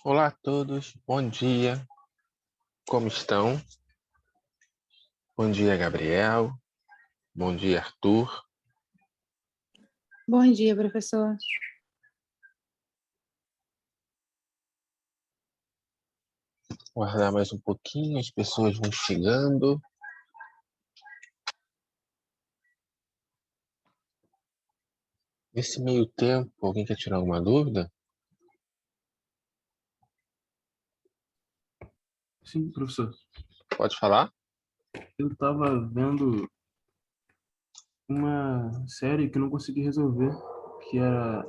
Olá a todos, bom dia, como estão? Bom dia, Gabriel, bom dia, Arthur. Bom dia, professor. Vou aguardar mais um pouquinho, as pessoas vão chegando. Nesse meio tempo, alguém quer tirar alguma dúvida? Sim, professor. Pode falar? Eu estava vendo uma série que eu não consegui resolver, que era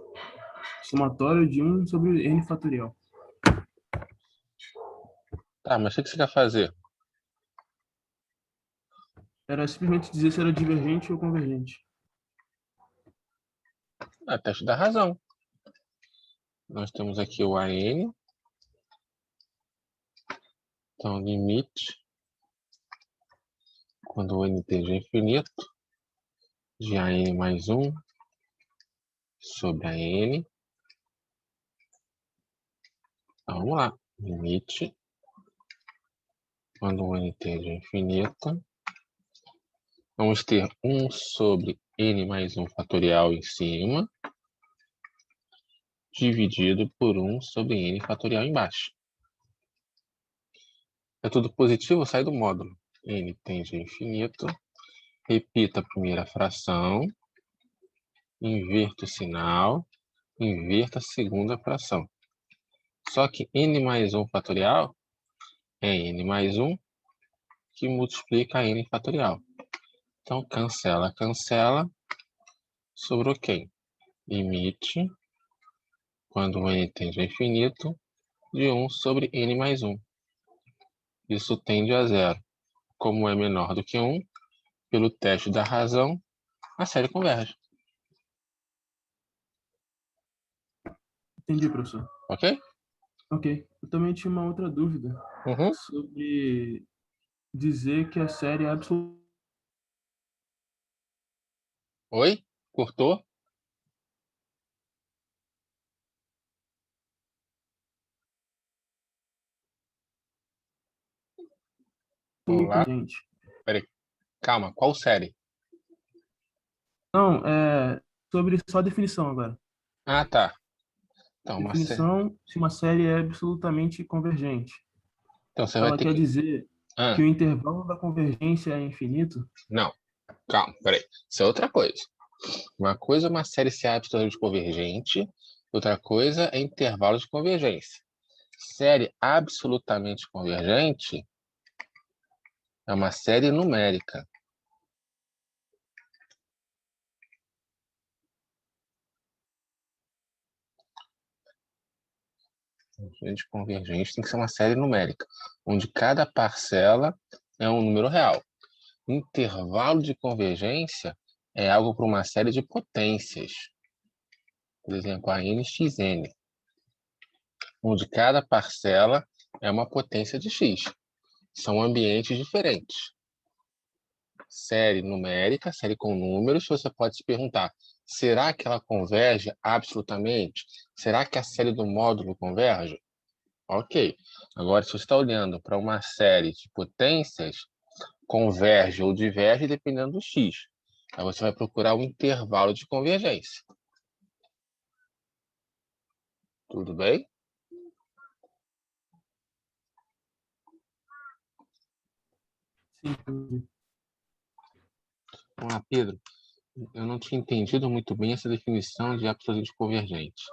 somatório de 1 sobre n fatorial. Tá, mas o que você quer fazer? Era simplesmente dizer se era divergente ou convergente. Teste da razão. Nós temos aqui o AN. Então, limite, quando o n tende a infinito, de AN mais 1 sobre AN. Então, vamos lá. Limite, quando o n tende a infinito, vamos ter 1 sobre n mais 1 fatorial em cima, dividido por 1 sobre n fatorial embaixo. É tudo positivo, sai do módulo. N tende a infinito. Repita a primeira fração. Inverta o sinal. Inverta a segunda fração. Só que n mais 1 fatorial é n mais 1 que multiplica n fatorial. Então, cancela, cancela. Sobrou quem? Limite, quando o n tende a infinito, de 1 sobre n mais 1. Isso tende a zero. Como é menor do que 1, pelo teste da razão, a série converge. Entendi, professor. Ok? Ok. Eu também tinha uma outra dúvida sobre dizer que a série é absoluta. Oi? Cortou? Olá? Convergente. Peraí. Calma, qual série? Não, é sobre só a definição agora. Ah, tá. Então, Definição se uma série é absolutamente convergente. então você vai Ela ter quer que... dizer que o intervalo da convergência é infinito? Não, calma, peraí. Isso é outra coisa. Uma coisa é uma série ser absolutamente convergente, outra coisa é intervalo de convergência. Série absolutamente convergente é uma série numérica. De convergente tem que ser uma série numérica, onde cada parcela é um número real. Intervalo de convergência é algo para uma série de potências. Por exemplo, a nxn, onde cada parcela é uma potência de x. São ambientes diferentes. Série numérica, série com números, você pode se perguntar, será que ela converge absolutamente? Será que a série do módulo converge? Ok. Agora, se você está olhando para uma série de potências, converge ou diverge dependendo do x. Aí você vai procurar o intervalo de convergência. Tudo bem? Sim. Vamos lá, Pedro. Eu não tinha entendido muito bem essa definição de absolutamente convergente.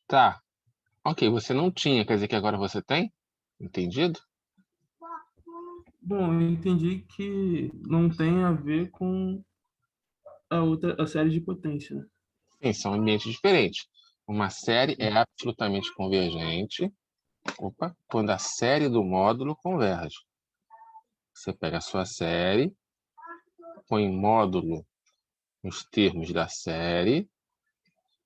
Tá. Ok, você não tinha, quer dizer que agora você tem? Entendido? Bom, eu entendi que não tem a ver com a série de potência, né? Sim, são ambientes diferentes. Uma série é absolutamente convergente, quando a série do módulo converge. Você pega a sua série, põe módulo nos termos da série.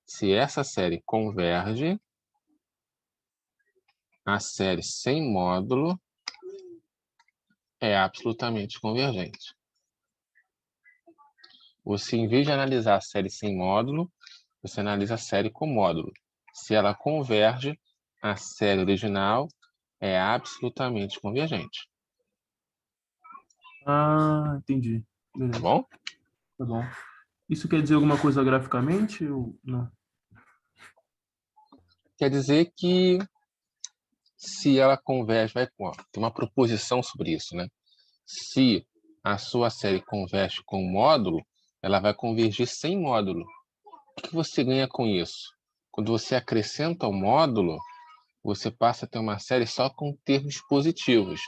Se essa série converge, a série sem módulo é absolutamente convergente. Você, em vez de analisar a série sem módulo, você analisa a série com módulo. Se ela converge, a série original é absolutamente convergente. Ah, entendi. Tá Beleza. bom? Tá bom. Isso quer dizer alguma coisa graficamente ou não? Quer dizer que se ela converge, tem uma proposição sobre isso, né? Se a sua série converge com módulo, ela vai convergir sem módulo. O que você ganha com isso? Quando você acrescenta o módulo, você passa a ter uma série só com termos positivos.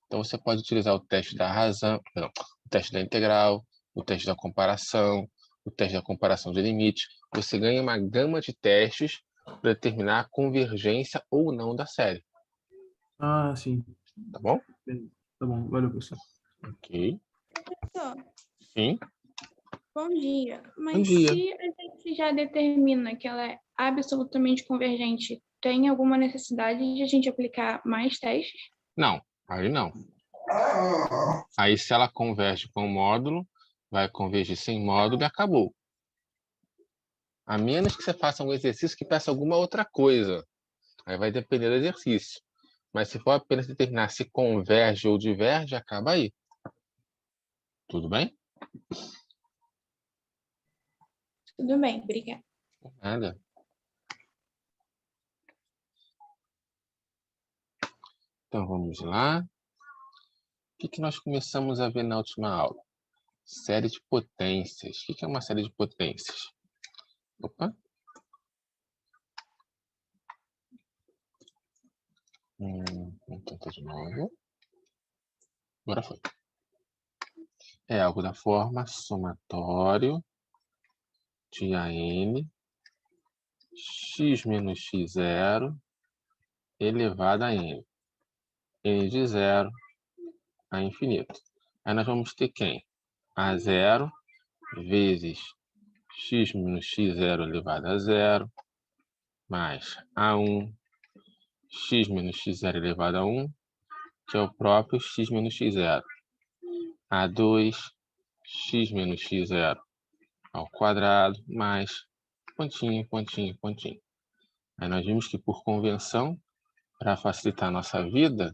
Então, você pode utilizar o teste da razão, não, o teste da integral, o teste da comparação, o teste da comparação de limite. Você ganha uma gama de testes para determinar a convergência ou não da série. Ah, sim. Tá bom? Beleza. Tá bom. Valeu, professor. Ok. Professor, Sim. bom dia. Bom Mas dia. se a gente já determina que ela é absolutamente convergente, tem alguma necessidade de a gente aplicar mais testes? Não, aí não. Aí, se ela converge com o módulo, vai convergir sem módulo e acabou. A menos que você faça um exercício que peça alguma outra coisa. Aí vai depender do exercício. Mas se for apenas determinar se converge ou diverge, acaba aí. Tudo bem? Tudo bem, obrigada. Nada. Então vamos lá. O que nós começamos a ver na última aula? Série de potências. O que é uma série de potências? Opa. Vamos tentar de novo. Agora foi. É algo da forma somatório de AN x menos x0 elevado a n. N de 0 a infinito. Aí nós vamos ter quem? A0 vezes x menos x0 elevado a 0, mais A1 x menos x0 elevado a 1, que é o próprio x menos x0. A2 x menos x0 ao quadrado, mais pontinho, pontinho, pontinho. Aí nós vimos que, por convenção, para facilitar a nossa vida,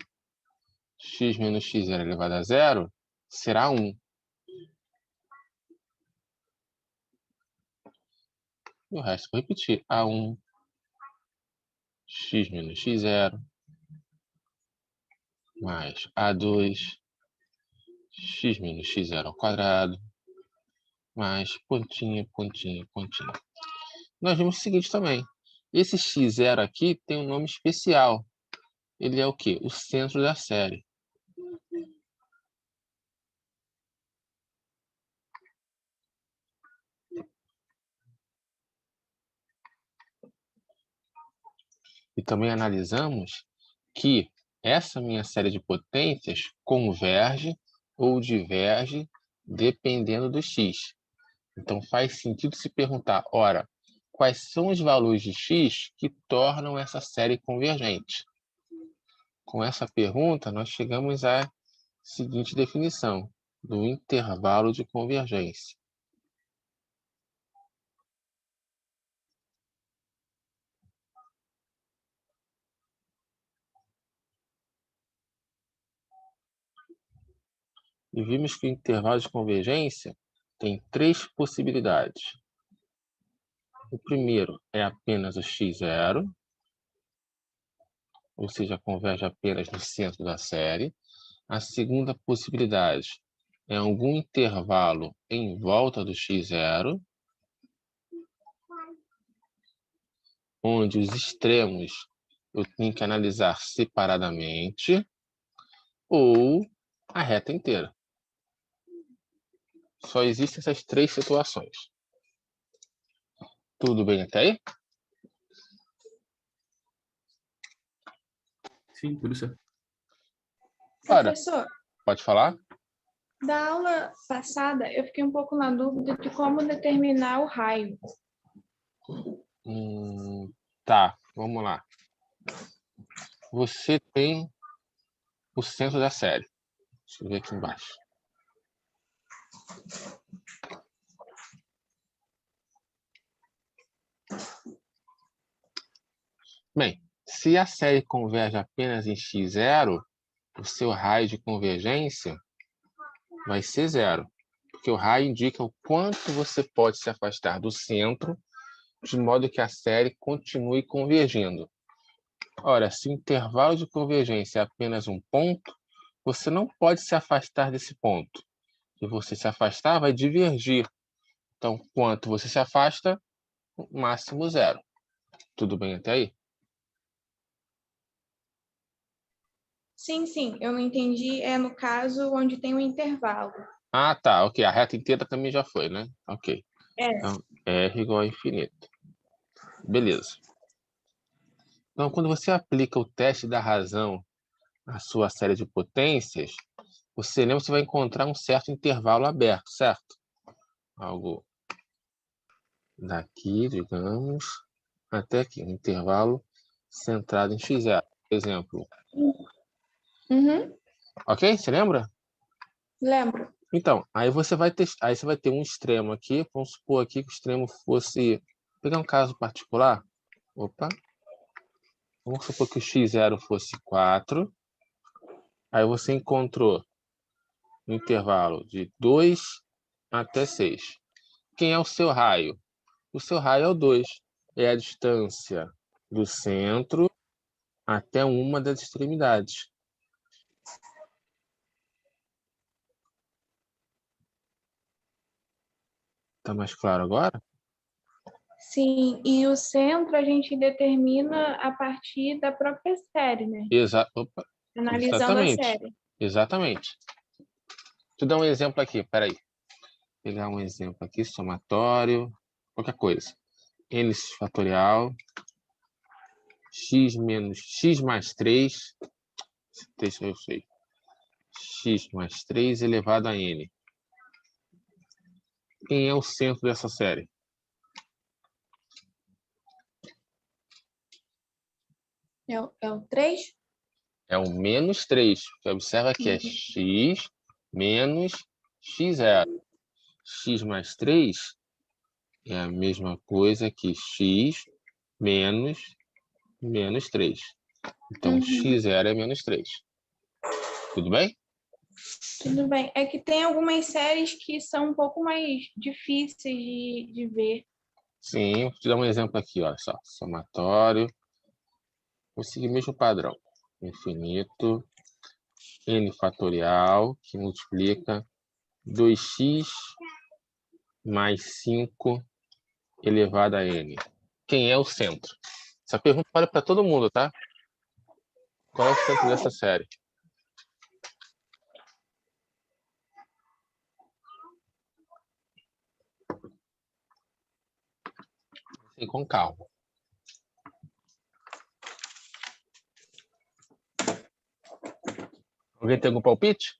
x menos x0 elevado a 0 será 1. E o resto vou repetir. A1 x menos x0 mais A2 x menos x0 ao quadrado mais pontinho, pontinho, pontinho. Nós vimos o seguinte também. Esse x0 aqui tem um nome especial. Ele é o quê? O centro da série. E também analisamos que essa minha série de potências converge ou diverge dependendo do x. Então faz sentido se perguntar, ora, quais são os valores de x que tornam essa série convergente? Com essa pergunta, nós chegamos à seguinte definição do intervalo de convergência. E vimos que o intervalo de convergência tem três possibilidades. O primeiro é apenas o x0, ou seja, converge apenas no centro da série. A segunda possibilidade é algum intervalo em volta do x0, onde os extremos eu tenho que analisar separadamente, ou a reta inteira. Só existem essas três situações. Tudo bem até aí? Sim, tudo certo. Ora, Professor, pode falar? da aula passada eu fiquei um pouco na dúvida de como determinar o raio. Tá, vamos lá. Você tem o centro da série. Deixa eu ver aqui embaixo. Bem, se a série converge apenas em x0, o seu raio de convergência vai ser 0, porque o raio indica o quanto você pode se afastar do centro, de modo que a série continue convergindo. Ora, se o intervalo de convergência é apenas um ponto, você não pode se afastar desse ponto. Se você se afastar, vai divergir. Então, quanto você se afasta, máximo 0. Tudo bem até aí? Sim, sim. Eu não entendi. É no caso onde tem um intervalo. Ah, tá. Ok. A reta inteira também já foi, né? Ok. É. Então, R igual a infinito. Beleza. Então, quando você aplica o teste da razão à sua série de potências, você vai encontrar um certo intervalo aberto, certo? Algo daqui, digamos, até aqui. Um intervalo centrado em x0. Por exemplo. Uhum. Ok? Você lembra? Lembro. Então, aí você vai ter um extremo aqui. Vamos supor aqui que o extremo fosse... Vou pegar um caso particular. Opa. Vamos supor que o x0 fosse 4. Aí você encontrou um intervalo de 2 até 6. Quem é o seu raio? O seu raio é o 2. É a distância do centro até uma das extremidades. Tá mais claro agora? Sim, e o centro a gente determina a partir da própria série, né? Opa. Analisando a Exatamente. série. Exatamente. Deixa eu dar um exemplo aqui, peraí. Vou pegar um exemplo aqui, somatório, qualquer coisa. N fatorial, x menos x mais 3, deixa eu sei, x mais 3 elevado a n. Quem é o centro dessa série? É o 3? É o menos 3. Você observa que é x menos x0. X mais 3 é a mesma coisa que x menos 3. Então, x0 é menos 3. Tudo bem? Tudo bem. É que tem algumas séries que são um pouco mais difíceis de ver. Sim, vou te dar um exemplo aqui, olha só. Somatório. Vou seguir o mesmo padrão. Infinito. N fatorial, que multiplica 2x mais 5 elevado a n. Quem é o centro? Essa pergunta vale para todo mundo, tá? Qual é o centro dessa série? Sim, com calma. Alguém tem algum palpite?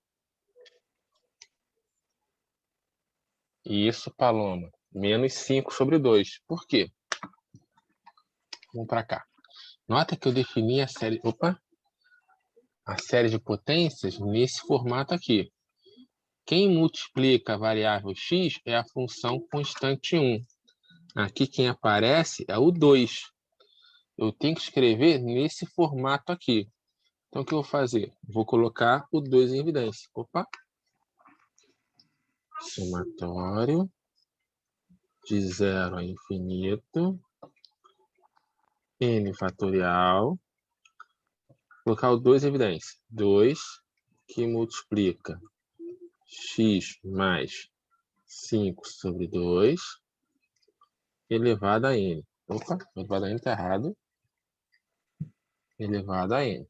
Isso, Paloma. Menos 5 sobre 2. Por quê? Vamos para cá. Nota que eu defini a série... Opa! A série de potências nesse formato aqui. Quem multiplica a variável x é a função constante 1. Aqui quem aparece é o 2. Eu tenho que escrever nesse formato aqui. Então, o que eu vou fazer? Vou colocar o 2 em evidência. Opa! Somatório de 0 a infinito. N fatorial. Vou colocar o 2 em evidência. 2 que multiplica x mais 5 sobre 2 elevado a n. Opa, elevado a n está errado. Elevado a n.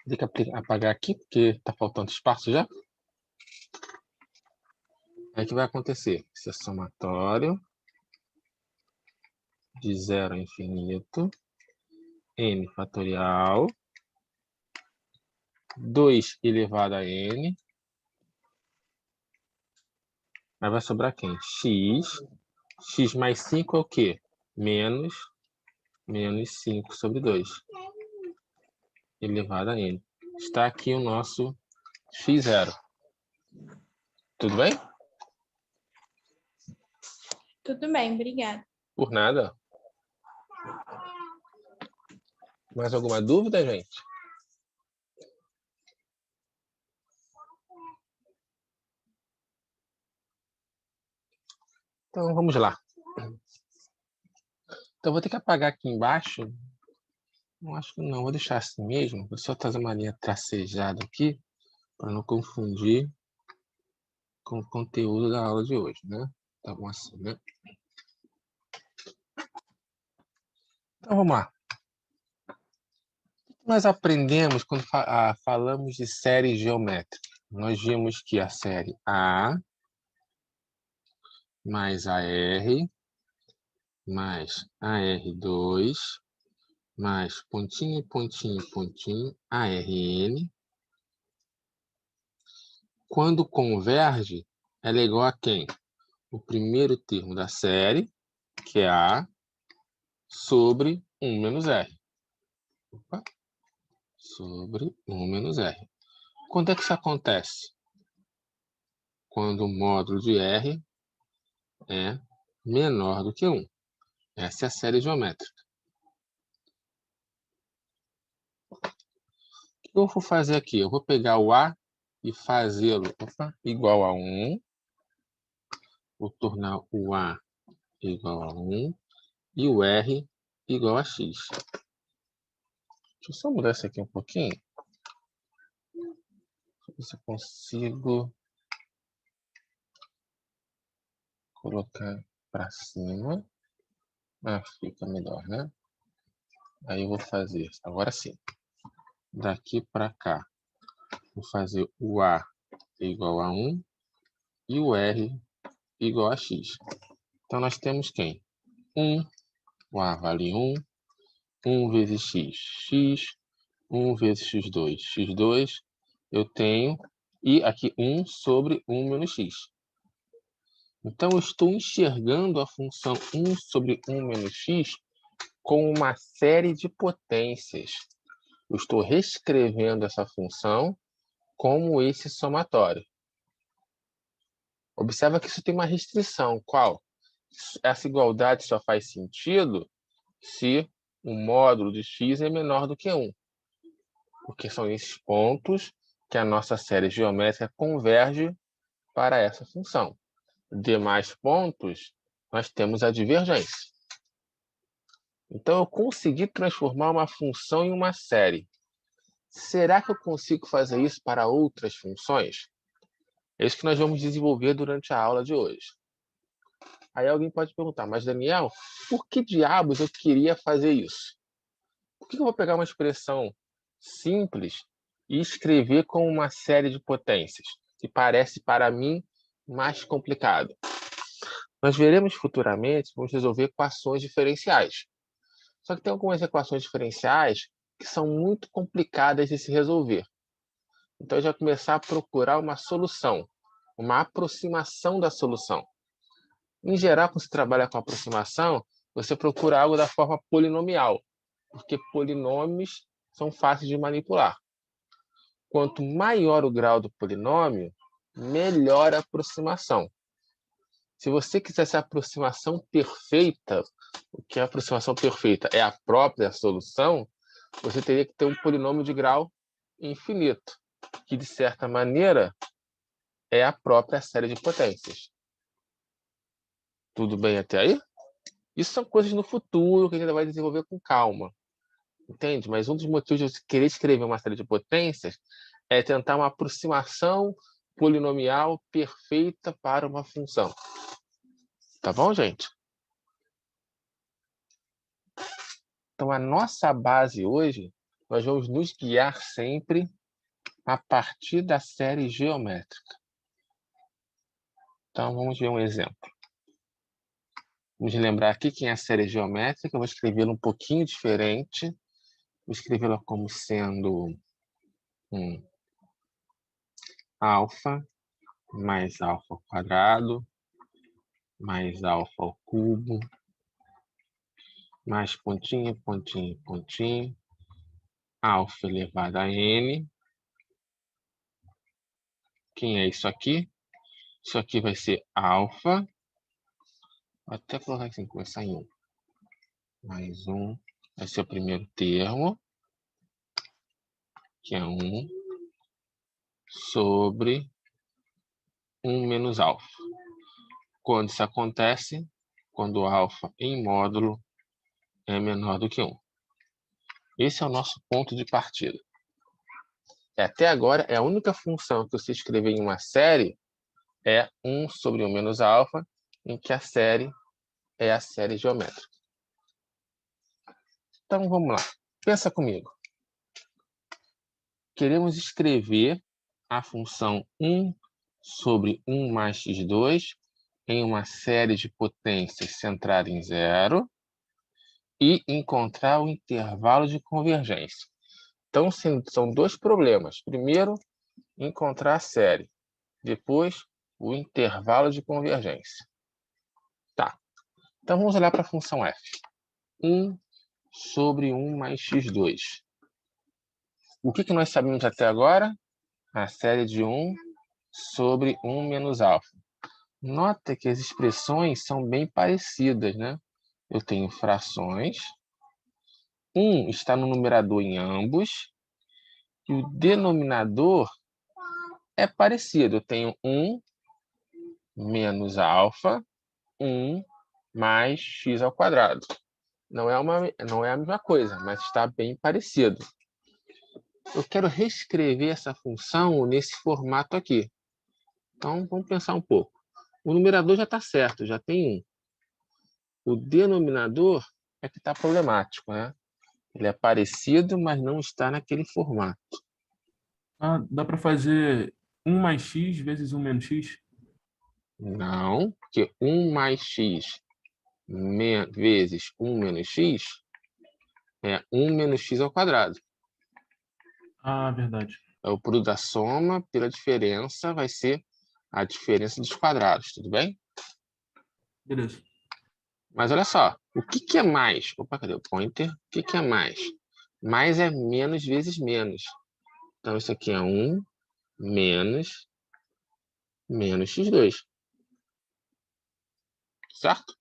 Tem que apagar aqui, porque está faltando espaço já. Aí o que vai acontecer? Esse é somatório de 0 a infinito. N fatorial. 2 elevado a n. Aí vai sobrar quem? X. X mais 5 é o quê? Menos 5 sobre 2. Elevado a n. Está aqui o nosso x0. Tudo bem? Tudo bem, obrigada. Por nada. Mais alguma dúvida, gente? Então, vamos lá. Então, vou ter que apagar aqui embaixo. Não acho que não, vou deixar assim mesmo. Vou só fazer uma linha tracejada aqui, para não confundir com o conteúdo da aula de hoje, né? Tá bom assim, né? Então, vamos lá. O que nós aprendemos quando falamos de série geométrica? Nós vimos que a série A mais AR mais AR2 mais pontinho, pontinho, pontinho, ARN. Quando converge, ela é igual a quem? O primeiro termo da série, que é A, sobre 1 menos R. Opa. Sobre 1 menos R. Quando é que isso acontece? Quando o módulo de R é menor do que 1. Essa é a série geométrica. O que eu vou fazer aqui? Eu vou pegar o A e fazê-lo igual a 1. Vou tornar o A igual a 1 e o R igual a X. Deixa eu só mudar isso aqui um pouquinho. Deixa eu ver se eu consigo colocar para cima. Ah, fica melhor, né? Aí eu vou fazer, agora sim, daqui para cá, vou fazer o A igual a 1 e o R igual a X. Então, nós temos quem? 1, o A vale 1, 1 vezes X, X, 1 vezes X2, X2, eu tenho, e aqui 1 sobre 1 menos X. Então, eu estou enxergando a função 1 sobre 1 menos X com uma série de potências. Eu estou reescrevendo essa função como esse somatório. Observa que isso tem uma restrição. Qual? Essa igualdade só faz sentido se o módulo de x é menor do que 1. Porque são esses pontos que a nossa série geométrica converge para essa função. Demais pontos, nós temos a divergência. Então, eu consegui transformar uma função em uma série. Será que eu consigo fazer isso para outras funções? É isso que nós vamos desenvolver durante a aula de hoje. Aí alguém pode perguntar, mas Daniel, por que diabos eu queria fazer isso? Por que eu vou pegar uma expressão simples e escrever com uma série de potências, que parece para mim mais complicado? Nós veremos futuramente, vamos resolver equações diferenciais. Só que tem algumas equações diferenciais que são muito complicadas de se resolver. Então, a gente vai começar a procurar uma solução, uma aproximação da solução. Em geral, quando você trabalha com aproximação, você procura algo da forma polinomial, porque polinômios são fáceis de manipular. Quanto maior o grau do polinômio, melhor a aproximação. Se você quisesse a aproximação perfeita, o que é a aproximação perfeita? É a própria solução, você teria que ter um polinômio de grau infinito, que, de certa maneira, é a própria série de potências. Tudo bem até aí? Isso são coisas no futuro que a gente ainda vai desenvolver com calma. Entende? Mas um dos motivos de querer escrever uma série de potências é tentar uma aproximação polinomial perfeita para uma função. Tá bom, gente? Então, a nossa base hoje, nós vamos nos guiar sempre a partir da série geométrica. Então, vamos ver um exemplo. Vamos lembrar aqui quem é a série geométrica. Eu vou escrevê-la um pouquinho diferente. Vou escrevê-la como sendo alfa mais alfa ao quadrado mais alfa ao cubo mais pontinho, pontinho, pontinho, alfa elevado a n. Quem é isso aqui? Isso aqui vai ser alfa. Vou até colocar assim, começar em 1. Mais 1 vai ser o primeiro termo. que é 1 sobre 1 menos alfa. Quando isso acontece? Quando alfa em módulo é menor do que 1. Esse é o nosso ponto de partida. Até agora, é a única função que você escrever em uma série é 1 sobre 1 menos alfa, em que a série é a série geométrica. Então, vamos lá. Pensa comigo. Queremos escrever a função 1 sobre 1 mais x2 em uma série de potências centrada em zero e encontrar o intervalo de convergência. Então, são dois problemas. Primeiro, encontrar a série. Depois, o intervalo de convergência. Tá. Então, vamos olhar para a função f. 1 sobre 1 mais x2. O que nós sabemos até agora? A série de 1 sobre 1 menos alfa. Nota que as expressões são bem parecidas, né? Eu tenho frações. 1 está no numerador em ambos. E o denominador é parecido. Eu tenho 1 menos alfa, 1 mais x ao quadrado. Não é a mesma coisa, mas está bem parecido. Eu quero reescrever essa função nesse formato aqui. Então, vamos pensar um pouco. O numerador já está certo, já tem 1. O denominador é que está problemático, né? Ele é parecido, mas não está naquele formato. Ah, dá para fazer 1 mais x vezes 1 menos x? Não, porque 1 mais x vezes 1 menos x é 1 menos x ao quadrado. Ah, verdade. O produto da soma pela diferença vai ser a diferença dos quadrados, tudo bem? Beleza. Mas olha só, o que é mais? Opa, cadê o pointer? O que é mais? Mais é menos vezes menos. Então, isso aqui é 1 menos x2. Certo?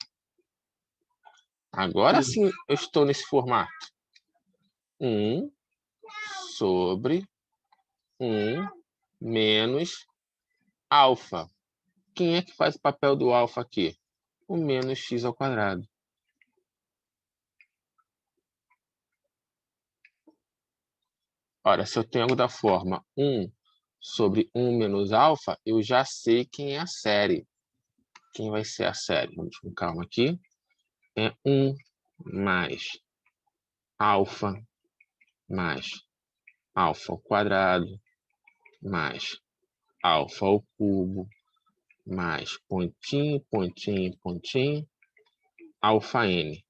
Agora sim eu estou nesse formato. 1 sobre 1 menos alfa. Quem é que faz o papel do alfa aqui? O menos x ao quadrado. Ora, se eu tenho algo da forma 1 sobre 1 menos alfa, eu já sei quem é a série. Quem vai ser a série? Vamos com calma aqui. É 1 mais alfa ao quadrado mais alfa ao cubo mais pontinho, pontinho, pontinho, alfa n.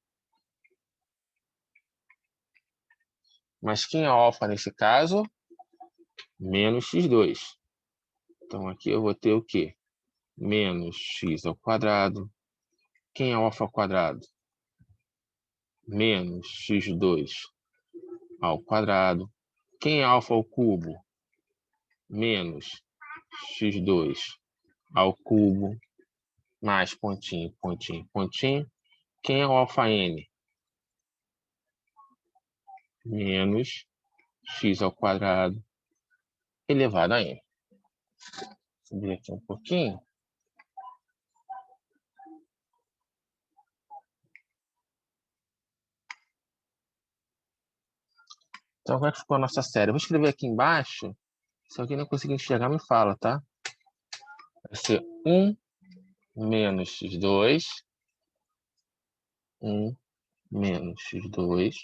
Mas quem é alfa nesse caso? Menos x2. Então, aqui eu vou ter o quê? Menos x ao quadrado. Quem é alfa ao quadrado? Menos x2 ao quadrado. Quem é alfa ao cubo? Menos x2 ao cubo, mais pontinho, pontinho, pontinho. Quem é o alfa n? Menos x ao quadrado elevado a n. Vou subir aqui um pouquinho. Então, como é que ficou a nossa série? Eu vou escrever aqui embaixo. Se alguém não conseguir enxergar, me fala, tá? Vai ser 1 menos x2. 1 menos x2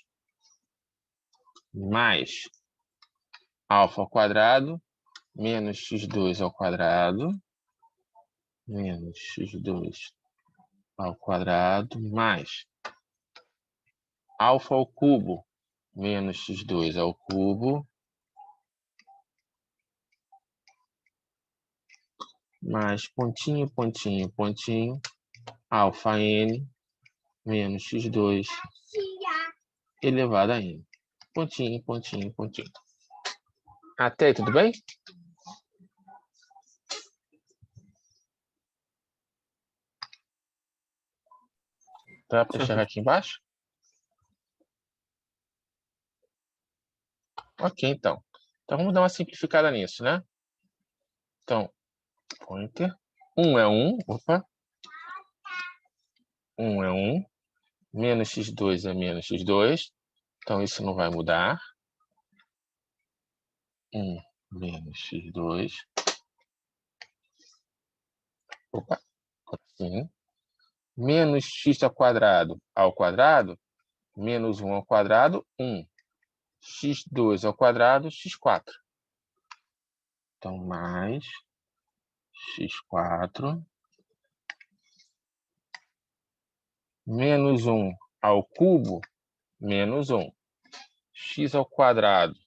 mais alfa ao quadrado menos x2 ao quadrado menos x2 ao quadrado mais alfa ao cubo menos x2 ao cubo mais pontinho, pontinho, pontinho, alfa n menos x2 elevado a n. Pontinho, pontinho, pontinho. Até aí, tudo bem? Dá para enxergar aqui embaixo? Ok, então. Então, vamos dar uma simplificada nisso, né? Então, pointer. 1 é 1. Opa. 1 é 1. Menos x2 é menos x2. Então, isso não vai mudar. 1 menos x2. Opa. Assim. Menos x ao quadrado, menos 1 ao quadrado, 1. x2 ao quadrado, x4. Então, mais x4. Menos 1 ao cubo, menos 1. X ao quadrado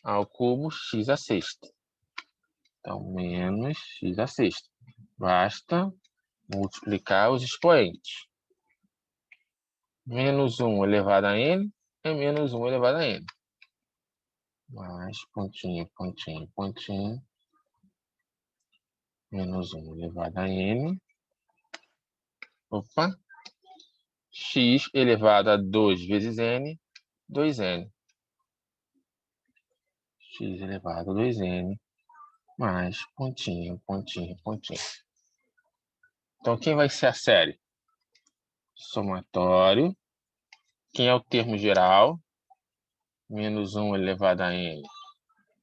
ao cubo, x à sexta. Então, menos x à sexta. Basta multiplicar os expoentes. Menos 1 elevado a n é menos 1 elevado a n. Mais pontinho, pontinho, pontinho. Menos 1 elevado a n. Opa. X elevado a 2 vezes n, 2n. X elevado a 2n. Mais pontinho, pontinho, pontinho. Então, quem vai ser a série? Somatório. Quem é o termo geral? Menos 1 elevado a n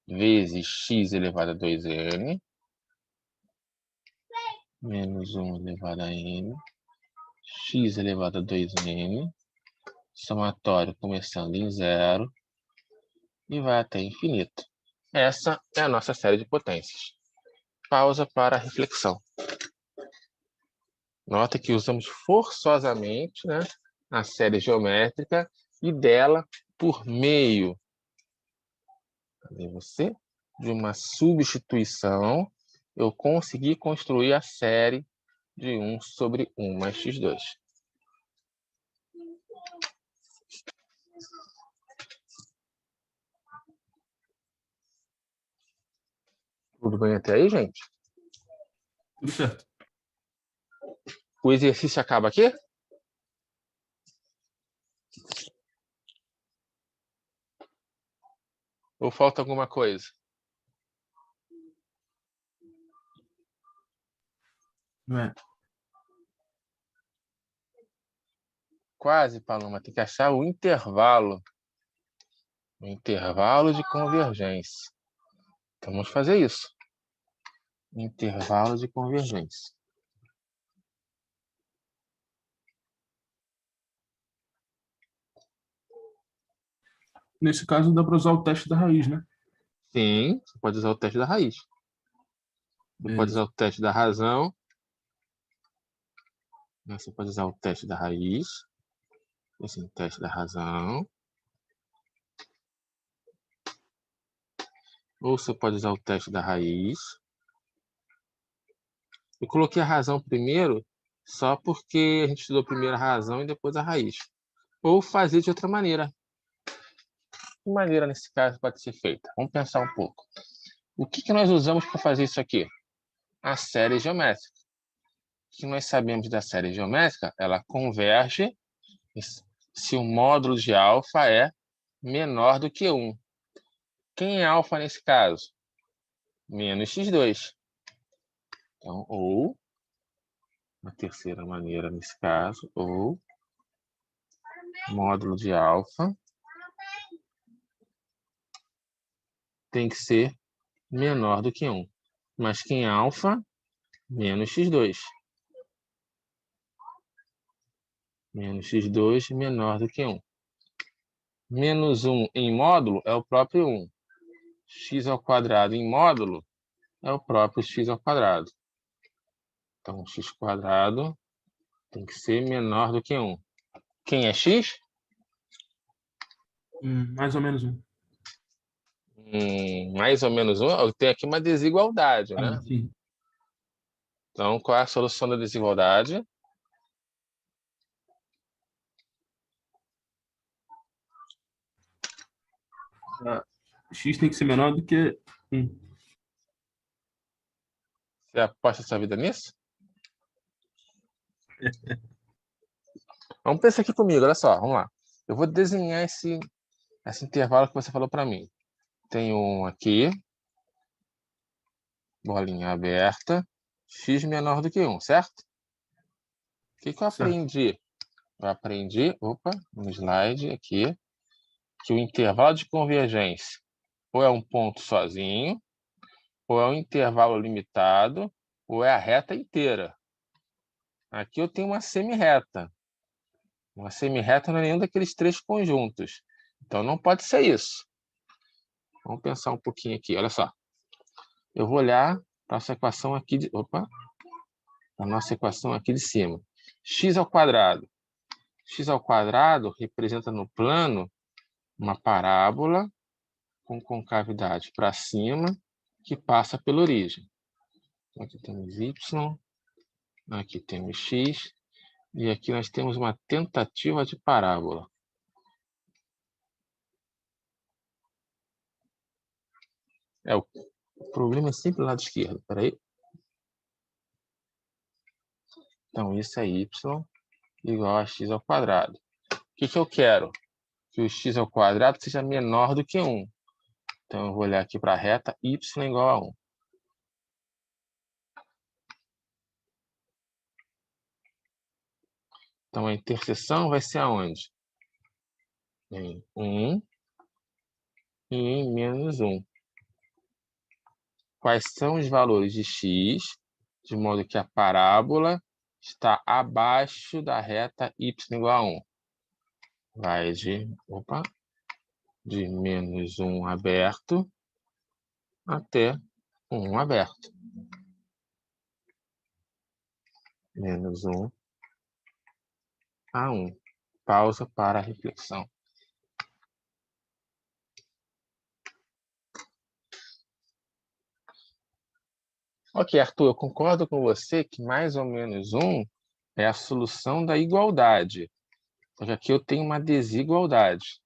vezes x elevado a 2n. Menos 1 elevado a n. X elevado a 2n. Somatório começando em 0. E vai até infinito. Essa é a nossa série de potências. Pausa para reflexão. Nota que usamos forçosamente, né, a série geométrica e dela, por meio de uma substituição, eu consegui construir a série de 1 sobre 1 mais x2. Tudo bem até aí, gente? Tudo certo. O exercício acaba aqui? Ou falta alguma coisa? Não é? Quase, Paloma. Tem que achar o intervalo. O intervalo de convergência. Então, vamos fazer isso. Intervalo de convergência. Nesse caso, dá para usar o teste da raiz, né? Sim, você pode usar o teste da raiz. Você pode usar o teste da razão. Você pode usar o teste da raiz. Assim, teste da razão. Ou você pode usar o teste da raiz. Eu coloquei a razão primeiro só porque a gente estudou primeiro a razão e depois a raiz. Ou fazer de outra maneira. Que maneira, nesse caso, pode ser feita? Vamos pensar um pouco. O que nós usamos para fazer isso aqui? A série geométrica. O que nós sabemos da série geométrica? Ela converge se o módulo de alfa é menor do que 1. Quem é alfa nesse caso? Menos x2. Então, ou, uma terceira maneira nesse caso, ou módulo de alfa tem que ser menor do que 1. Mas quem é alfa? Menos x2. Menos x2 menor do que 1. Menos 1 em módulo é o próprio 1. X ao quadrado em módulo é o próprio x ao quadrado. Então, x quadrado tem que ser menor do que 1. Quem é x? Mais ou menos 1. Mais ou menos 1. Eu tenho aqui uma desigualdade, né? Sim. Então, qual é a solução da desigualdade? X tem que ser menor do que 1. Você aposta sua vida nisso? Vamos pensar aqui comigo, olha só, vamos lá. Eu vou desenhar esse intervalo que você falou para mim. tenho 1 aqui, bolinha aberta, x menor do que 1, certo? O que eu aprendi? Eu aprendi, no slide aqui, que o intervalo de convergência ou é um ponto sozinho, ou é um intervalo limitado, ou é a reta inteira. Aqui eu tenho uma semirreta. Uma semirreta não é nenhum daqueles 3 conjuntos. Então, não pode ser isso. Vamos pensar um pouquinho aqui. Olha só. Eu vou olhar para essa equação aqui de... a nossa equação aqui de cima. X ao quadrado. X ao quadrado representa no plano uma parábola com concavidade para cima que passa pela origem. Aqui temos y, aqui temos x, e aqui nós temos uma tentativa de parábola. O problema é sempre o lado esquerdo. Espera aí. Então, isso é y igual a x ao quadrado. O que eu quero? Que o x ao quadrado seja menor do que 1. Então, eu vou olhar aqui para a reta y igual a 1. Então, a interseção vai ser aonde? Em 1 e em menos 1. Quais são os valores de x, de modo que a parábola está abaixo da reta y igual a 1? Vai de menos 1 aberto até 1 aberto. Menos 1 a 1. Pausa para a reflexão. Ok, Arthur, eu concordo com você que mais ou menos 1 é a solução da igualdade. Só que aqui eu tenho uma desigualdade.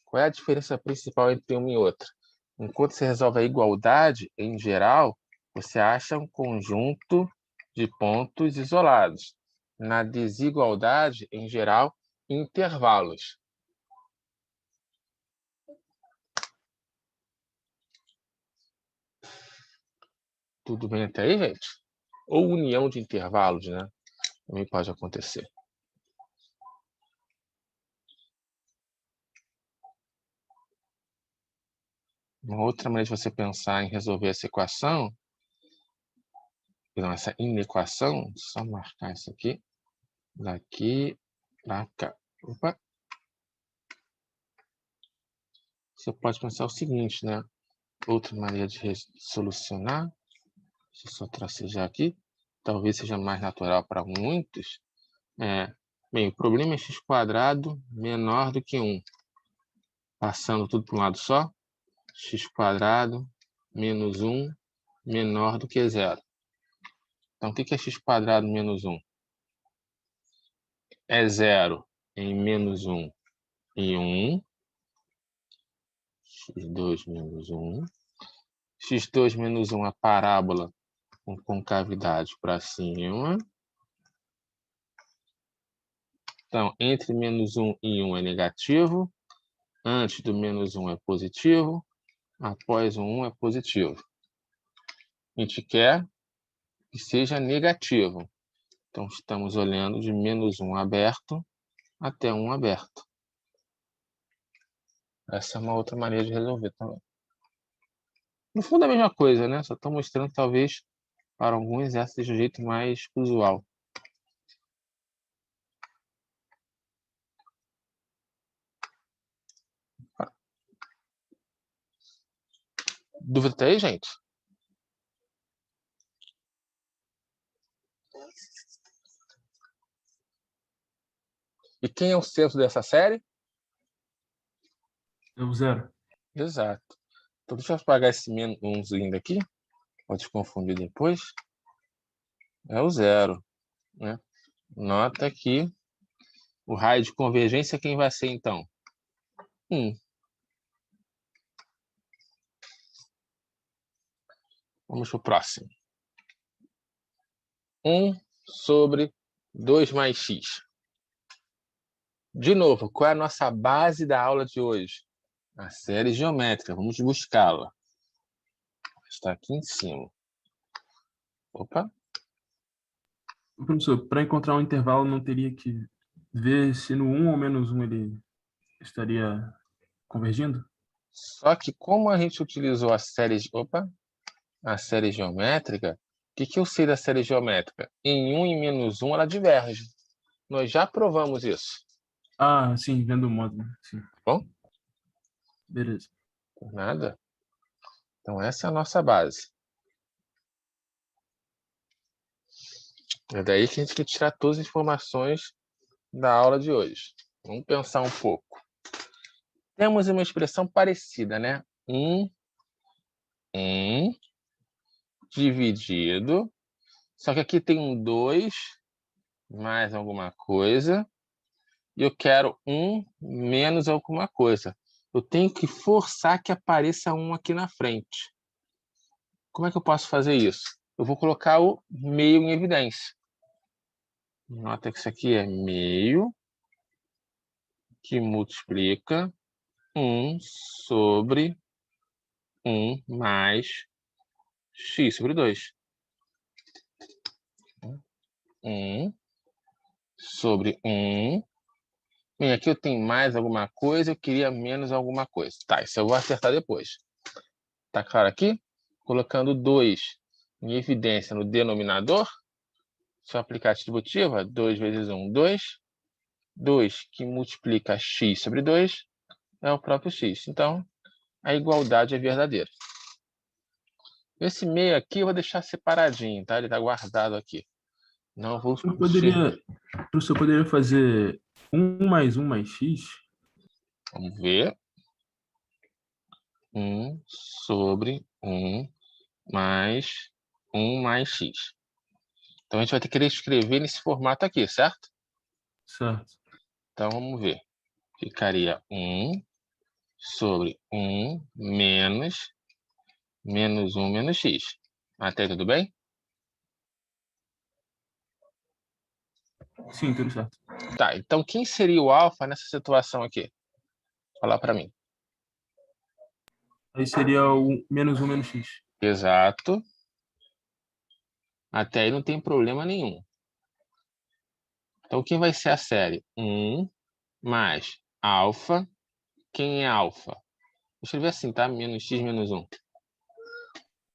Qual é a diferença principal entre uma e outra? Enquanto você resolve a igualdade, em geral, você acha um conjunto de pontos isolados. Na desigualdade, em geral, intervalos. Tudo bem até aí, gente? Ou união de intervalos, né? Também pode acontecer. Uma outra maneira de você pensar em resolver essa equação, essa inequação, só marcar isso aqui, daqui para cá. Você pode pensar o seguinte, né? Outra maneira de solucionar, deixa eu só tracejar aqui, talvez seja mais natural para muitos, bem, o problema é x² menor do que 1. Passando tudo para um lado só, x² menos 1 menor do que 0. Então, o que é x² menos 1? É 0 em menos 1 e 1. x2 menos 1. x2 menos 1, a parábola com concavidade para cima. Então, entre menos 1 e 1 é negativo. Antes do menos 1 é positivo. Após o 1 é positivo. A gente quer que seja negativo. Então, estamos olhando de menos 1 aberto até 1 aberto. Essa é uma outra maneira de resolver também. No fundo é a mesma coisa, né? Só estou mostrando que talvez para alguns essa seja o jeito mais usual. Dúvida aí, gente? E quem é o centro dessa série? É o 0. Exato. Então, deixa eu apagar esse menos 1 daqui. Pode confundir depois. É o 0. Né? Nota que o raio de convergência, quem vai ser, então? 1. Vamos para o próximo. 1 sobre 2 mais x. De novo, qual é a nossa base da aula de hoje? A série geométrica, vamos buscá-la. Está aqui em cima. Opa. Professor, para encontrar um intervalo, não teria que ver se no 1 ou menos 1 ele estaria convergindo? Só que como a gente utilizou a série geométrica, o que eu sei da série geométrica? Em 1 e menos 1 ela diverge. Nós já provamos isso. Ah, sim, vendo o módulo. Sim. Bom? Beleza. Por nada. Então essa é a nossa base. É daí que a gente tem que tirar todas as informações da aula de hoje. Vamos pensar um pouco. Temos uma expressão parecida, né? 1 dividido. Só que aqui tem um 2 mais alguma coisa. E eu quero 1 menos alguma coisa. Eu tenho que forçar que apareça 1 aqui na frente. Como é que eu posso fazer isso? Eu vou colocar o meio em evidência. Nota que isso aqui é meio que multiplica 1 sobre 1 mais x sobre 2. 1 sobre 1. Bem, aqui eu tenho mais alguma coisa, eu queria menos alguma coisa. Tá, isso eu vou acertar depois. Tá claro aqui? Colocando 2 em evidência no denominador. Se eu aplicar a distributiva, 2 vezes 1, 2. 2 que multiplica x sobre 2 é o próprio x. Então, a igualdade é verdadeira. Esse meio aqui eu vou deixar separadinho, tá? Ele está guardado aqui. Não vou O professor poderia fazer 1 mais 1 mais x? Vamos ver. 1 sobre 1 mais 1 mais x. Então, a gente vai ter que escrever nesse formato aqui, certo? Certo. Então, vamos ver. Ficaria 1 sobre 1 menos 1 menos x. Até aí, tudo bem? Sim, tudo certo. Tá, então quem seria o alfa nessa situação aqui? Fala para mim. Aí seria o menos 1 menos x. Exato. Até aí não tem problema nenhum. Então, quem vai ser a série? 1 mais alfa. Quem é alfa? Vou escrever assim, tá? Menos x menos 1.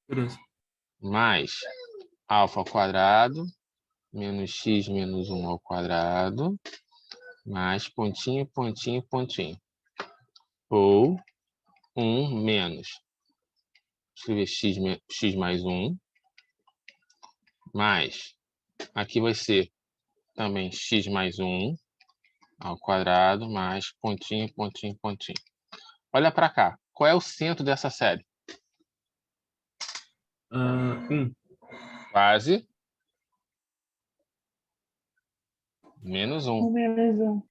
Beleza. Mais alfa ao quadrado, menos x menos 1 ao quadrado, mais pontinho, pontinho, pontinho. Ou 1 menos. Vou escrever x mais 1. Mais, aqui vai ser também x mais 1 ao quadrado, mais pontinho, pontinho, pontinho. Olha para cá. Qual é o centro dessa série? 1. Quase. Menos 1. Menos 1.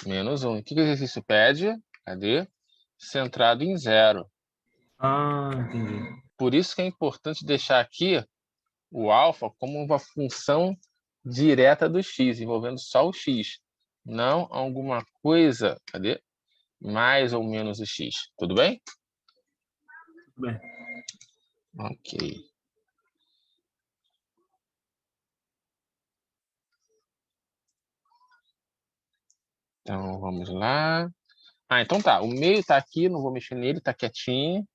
Menos 1. O que o exercício pede? Cadê? Centrado em 0. Ah, entendi. Por isso que é importante deixar aqui o alfa como uma função direta do x, envolvendo só o x. Não alguma coisa, cadê? Mais ou menos o x. Tudo bem? Tudo bem. Ok. Então, vamos lá. Então tá. O meio está aqui, não vou mexer nele, está quietinho.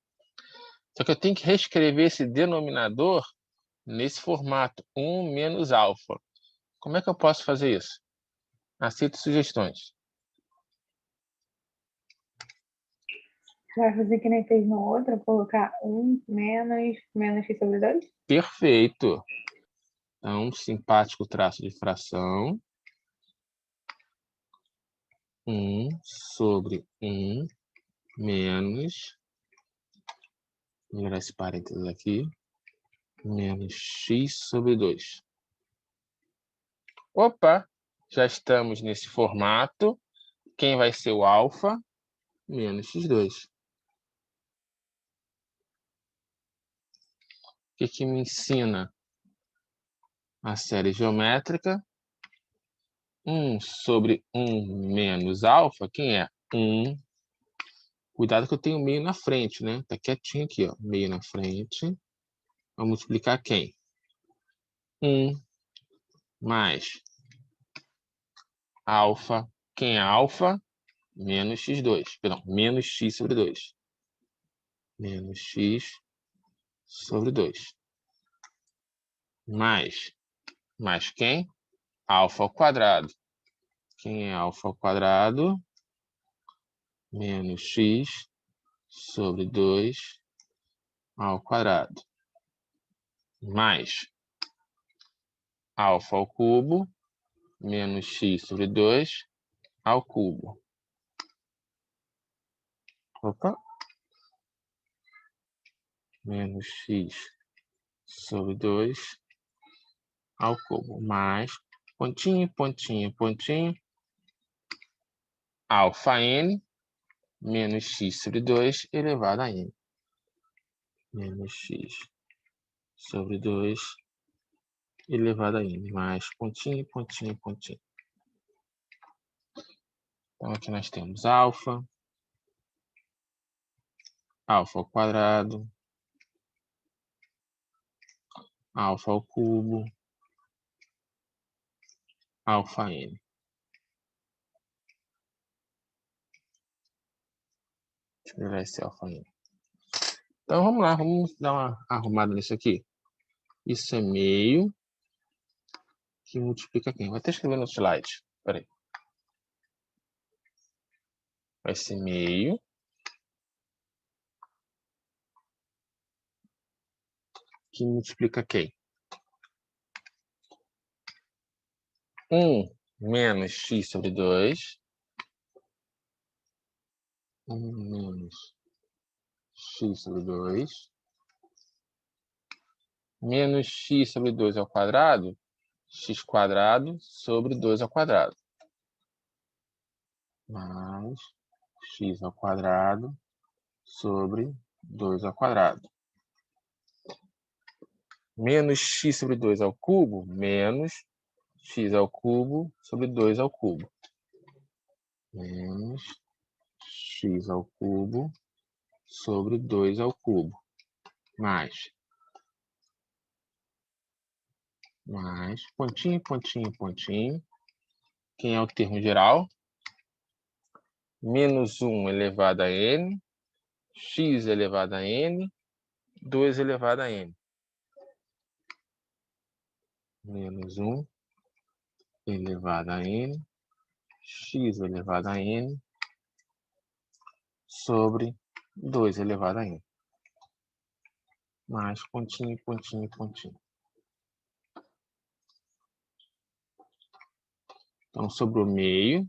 Só que eu tenho que reescrever esse denominador nesse formato 1 menos alfa. Como é que eu posso fazer isso? Aceito sugestões. Vai fazer que nem fez no outro, colocar 1 menos x sobre 2? Perfeito. Então, simpático traço de fração. 1 sobre 1 menos... Vou melhorar esse parênteses aqui. Menos x sobre 2. Opa! Já estamos nesse formato. Quem vai ser o alfa? Menos x2. O que me ensina a série geométrica? 1 sobre 1 menos alfa, quem é? 1. Cuidado que eu tenho meio na frente, né? Tá quietinho aqui, ó. Meio na frente. Vamos multiplicar quem? 1 mais alfa. Quem é alfa? Menos x2. Perdão, menos x sobre 2. Menos x sobre 2. Mais quem? Alfa ao quadrado. Quem é alfa ao quadrado? Menos x sobre 2 ao quadrado. Mais alfa ao cubo, menos x sobre 2 ao cubo. Opa! Menos x sobre 2 ao cubo. Mais pontinho, pontinho, pontinho. Alfa n menos x sobre 2 elevado a n. Menos x sobre 2 elevado a n. Mais pontinho, pontinho, pontinho. Então, aqui nós temos alfa ao quadrado, alfa ao cubo, alfa n. Deixa eu ver esse alfa n. Então, vamos lá, vamos dar uma arrumada nisso aqui. Isso é meio que multiplica quem? Vou até escrever no slide. Espera aí. Vai ser meio que multiplica quem? 1 menos x sobre 2. 1 menos x sobre 2. Menos x sobre 2 ao quadrado. X quadrado sobre 2 ao quadrado. Mais x ao quadrado sobre 2 ao quadrado. Menos x sobre 2 ao cubo, menos x ao cubo sobre 2 ao cubo. Menos x ao cubo sobre 2 ao cubo. Mais pontinho, pontinho, pontinho. Quem é o termo geral? Menos 1 elevado a n, x elevado a n, 2 elevado a n. Menos 1 elevado a n, x elevado a n, sobre 2 elevado a n. Mais pontinho, pontinho, pontinho. Então, sobre o meio.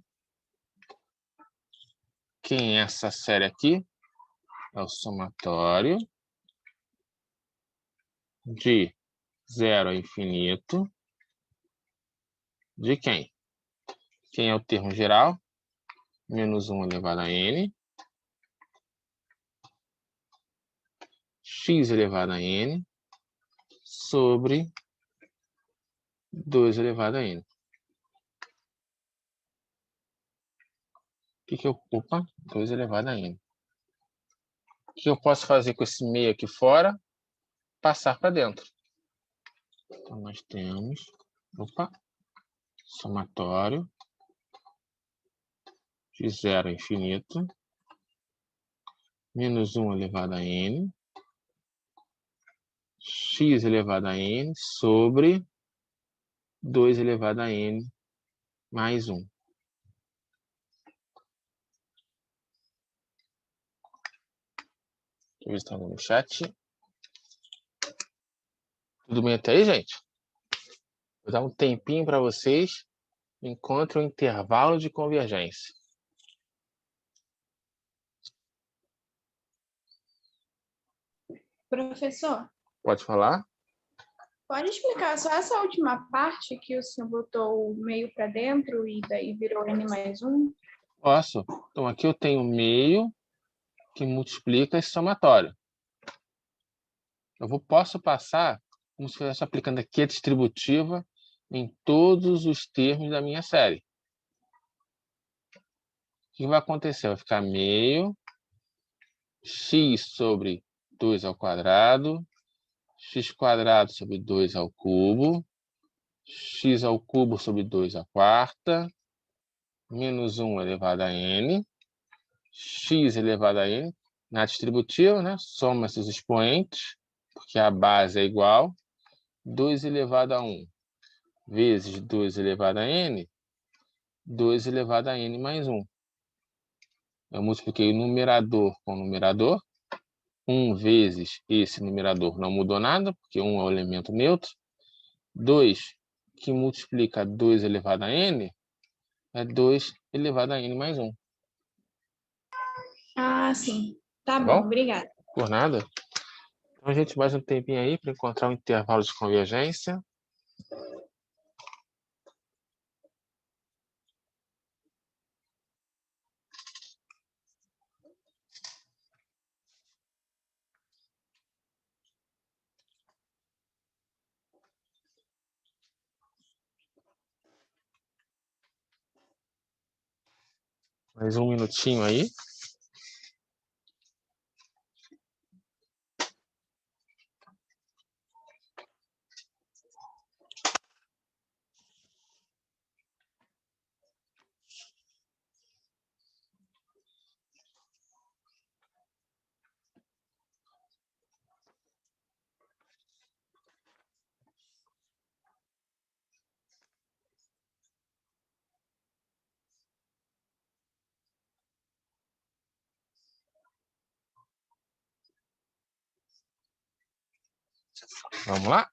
Quem é essa série aqui? É o somatório de 0 a infinito. De quem? Quem é o termo geral? Menos 1 elevado a n. X elevado a n. Sobre 2 elevado a n. O que eu... Opa, 2 elevado a n. O que eu posso fazer com esse meio aqui fora? Passar para dentro. Então, nós temos... Opa! Somatório de 0 a infinito. Menos 1 elevado a n. X elevado a n sobre 2 elevado a n mais 1. Deixa eu ver se está no chat. Tudo bem até aí, gente? Vou dar um tempinho para vocês enquanto o intervalo de convergência. Professor? Pode falar? Pode explicar só essa última parte que o senhor botou o meio para dentro e daí virou n mais 1? Posso. Então, aqui eu tenho meio que multiplica esse somatório. Posso passar como se estivesse aplicando aqui a distributiva em todos os termos da minha série. O que vai acontecer? Vai ficar meio x sobre 2 ao quadrado, x² sobre 2 ao cubo, x ao cubo sobre 2 à quarta, menos 1 elevado a n, x elevado a n, na distributiva, né? Soma esses expoentes, porque a base é igual, 2 elevado a 1 vezes 2 elevado a n, 2 elevado a n mais 1. Eu multipliquei o numerador com o numerador. 1 vezes esse numerador não mudou nada, porque 1 é o elemento neutro. 2, que multiplica 2 elevado a n, é 2 elevado a n mais 1. Ah, sim. Tá Tá bom, bom? obrigada. Por nada. Então, a gente mais um tempinho aí para encontrar um intervalo de convergência. Mais um minutinho aí. Vamos lá?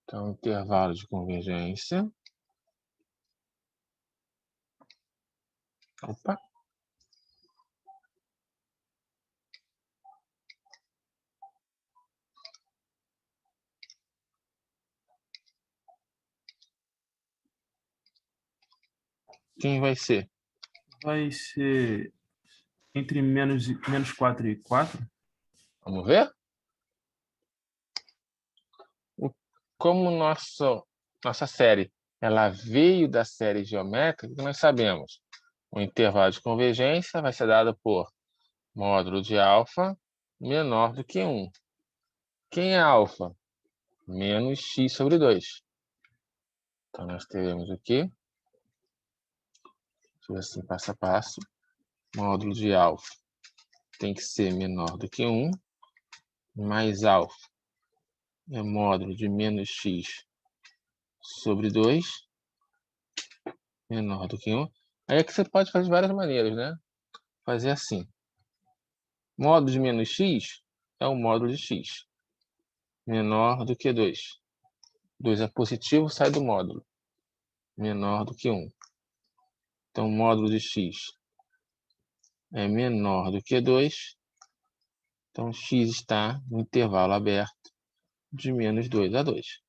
Então, intervalo de convergência. Opa. Quem vai ser? Vai ser entre menos 4 e 4. Vamos ver? Como nossa série ela veio da série geométrica, o que nós sabemos? O intervalo de convergência vai ser dado por módulo de alfa menor do que 1. Quem é alfa? Menos x sobre 2. Então, nós teremos o quê? Deixa eu ver assim, passo a passo. Módulo de alfa tem que ser menor do que 1, mais alfa é módulo de menos x sobre 2, menor do que 1. Aí é que você pode fazer de várias maneiras, né? Fazer assim. Módulo de menos x é o módulo de x, menor do que 2. 2 é positivo, sai do módulo, menor do que 1. Então, módulo de x é menor do que 2. Então, x está no intervalo aberto de menos 2 a 2.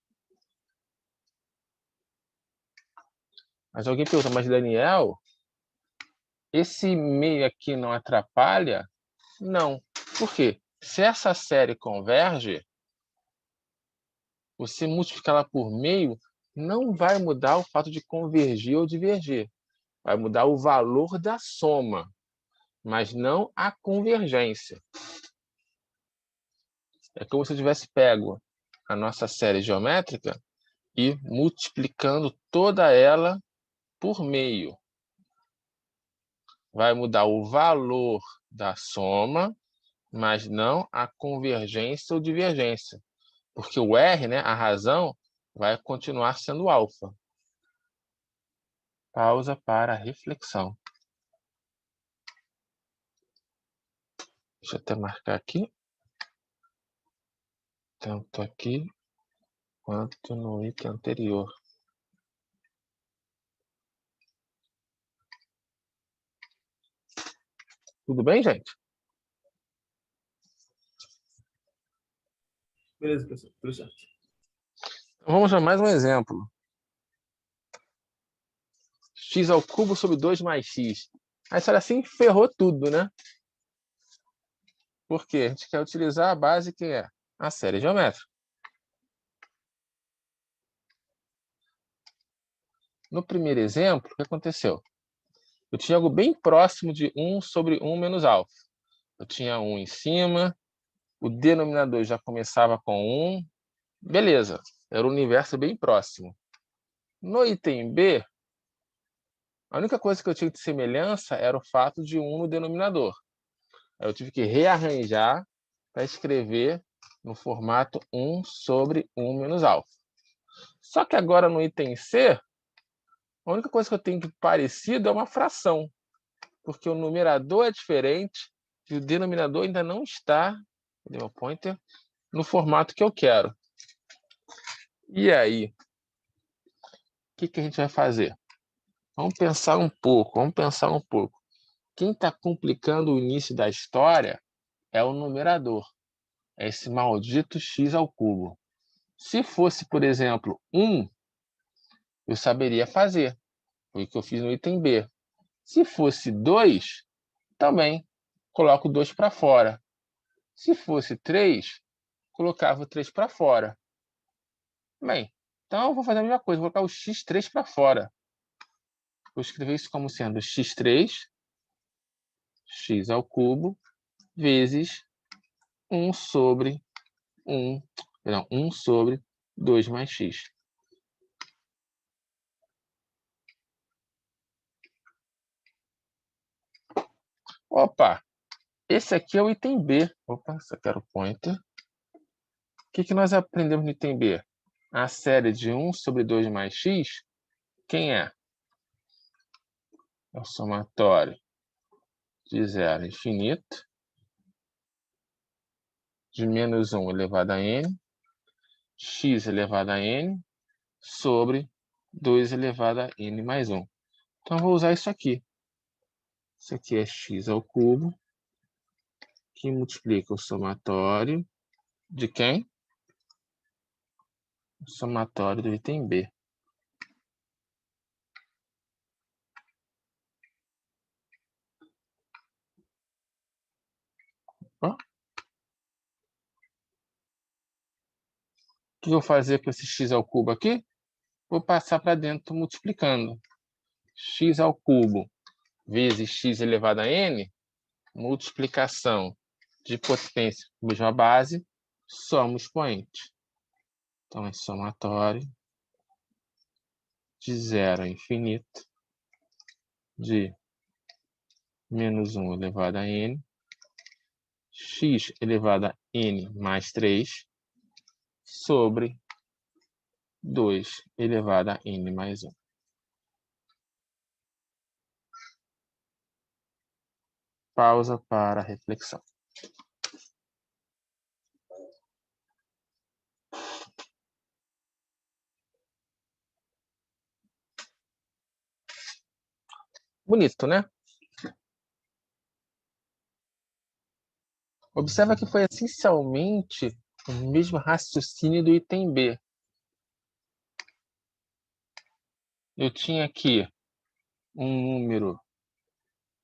Mas alguém pergunta, mas Daniel, esse meio aqui não atrapalha? Não. Por quê? Se essa série converge, você multiplicá-la por meio não vai mudar o fato de convergir ou divergir. Vai mudar o valor da soma, mas não a convergência. É como se eu tivesse pego a nossa série geométrica e multiplicando toda ela por meio. Vai mudar o valor da soma, mas não a convergência ou divergência. Porque o R, né, a razão, vai continuar sendo alfa. Pausa para reflexão. Deixa eu até marcar aqui. Tanto aqui quanto no item anterior. Tudo bem, gente? Beleza, pessoal. Tudo certo. Então, vamos a mais um exemplo. X ao cubo sobre 2 mais x. Aí, se olha assim, ferrou tudo, né? Por quê? A gente quer utilizar a base que é a série geométrica. No primeiro exemplo, o que aconteceu? Eu tinha algo bem próximo de 1 sobre 1 menos alfa. Eu tinha 1 em cima, o denominador já começava com 1. Beleza, era um universo bem próximo. No item B, a única coisa que eu tinha de semelhança era o fato de 1 no denominador. Eu tive que rearranjar para escrever no formato 1 sobre 1 menos alfa. Só que agora no item C, a única coisa que eu tenho de parecido é uma fração, porque o numerador é diferente e o denominador ainda não está, cadê meu pointer, no formato que eu quero. E aí? O que a gente vai fazer? Vamos pensar um pouco. Quem está complicando o início da história é o numerador. É esse maldito x ao cubo. Se fosse, por exemplo, 1, eu saberia fazer. Foi o que eu fiz no item B. Se fosse 2, também coloco 2 para fora. Se fosse 3, colocava o 3 para fora. Bem, então eu vou fazer a mesma coisa, vou colocar o x3 para fora. Vou escrever isso como sendo x3, x ao cubo, vezes 1 sobre 2 mais x. Opa, esse aqui é o item B. Opa, só quero pointer. O que nós aprendemos no item B? A série de 1 sobre 2 mais x, quem é? É o somatório de 0 a infinito, de menos 1 elevado a n, x elevado a n, sobre 2 elevado a n mais 1. Então, eu vou usar isso aqui. Isso aqui é x ao cubo, que multiplica o somatório de quem? O somatório do item B. Ó. O que eu vou fazer com esse x ao cubo aqui? Vou passar para dentro multiplicando. X ao cubo vezes x elevado a n, multiplicação de potência com a mesma base, soma o expoente. Então, é somatório de 0 a infinito de menos 1 elevado a n, x elevado a n mais 3, sobre 2 elevado a n mais 1. Pausa para reflexão. Bonito, né? Observa que foi essencialmente o mesmo raciocínio do item B. Eu tinha aqui um número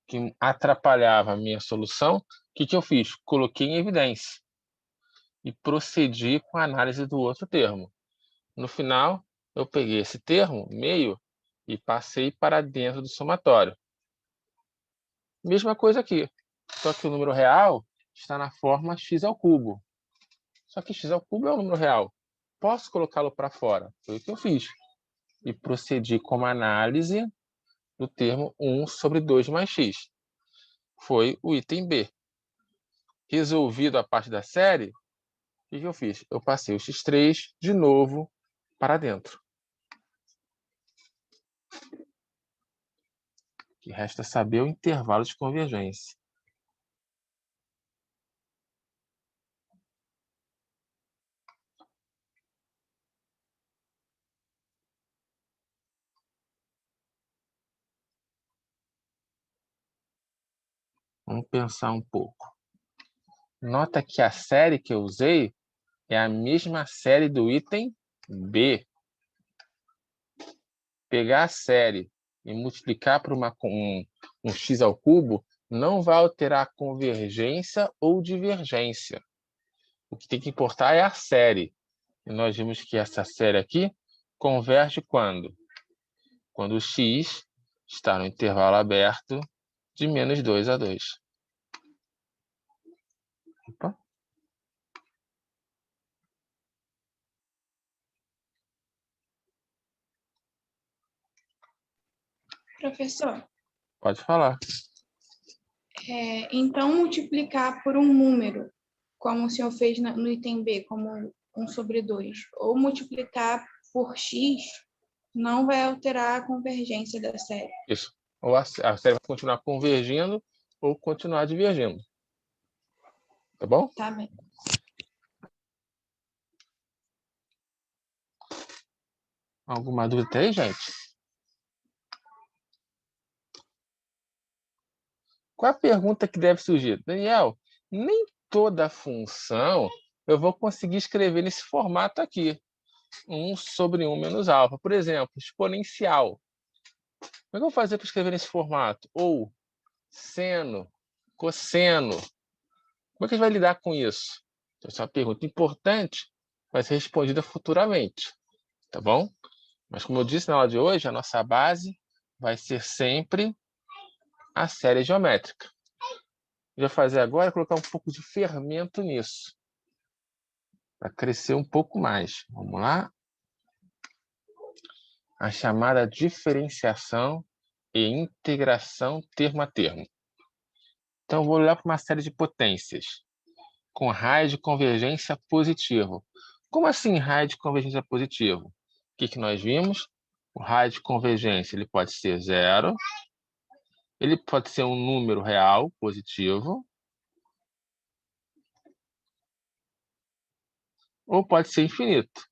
que atrapalhava a minha solução. O que eu fiz? Coloquei em evidência e procedi com a análise do outro termo. No final, eu peguei esse termo, meio, e passei para dentro do somatório. Mesma coisa aqui, só que o número real está na forma x ao cubo. Só que x ao cubo é um número real. Posso colocá-lo para fora? Foi o que eu fiz. E procedi com uma análise do termo 1 sobre 2 mais x. Foi o item B. Resolvido a parte da série, o que eu fiz? Eu passei o x3 de novo para dentro. O que resta saber o intervalo de convergência. Vamos pensar um pouco. Nota que a série que eu usei é a mesma série do item B. Pegar a série e multiplicar por um x ao cubo não vai alterar a convergência ou divergência. O que tem que importar é a série. E nós vimos que essa série aqui converge quando? Quando o x está no intervalo aberto de menos 2 a 2. Opa. Professor, Pode falar. então multiplicar por um número, como o senhor fez no item B, como 1 sobre 2, ou multiplicar por x, não vai alterar a convergência da série. Isso. Ou a série vai continuar convergindo ou continuar divergindo. Tá bom? Tá bem. Alguma dúvida aí, gente? Qual a pergunta que deve surgir? Daniel, nem toda função eu vou conseguir escrever nesse formato aqui. 1 sobre 1 menos alfa. Por exemplo, exponencial. Como é que eu vou fazer para escrever nesse formato? Ou seno, cosseno. Como é que a gente vai lidar com isso? Então, essa é uma pergunta importante, vai ser respondida futuramente. Tá bom? Mas, como eu disse na aula de hoje, a nossa base vai ser sempre a série geométrica. O que eu vou fazer agora é colocar um pouco de fermento nisso, para crescer um pouco mais. Vamos lá. A chamada diferenciação e integração termo a termo. Então, vou olhar para uma série de potências com raio de convergência positivo. Como assim raio de convergência positivo? O que nós vimos? O raio de convergência ele pode ser 0, ele pode ser um número real positivo, ou pode ser infinito.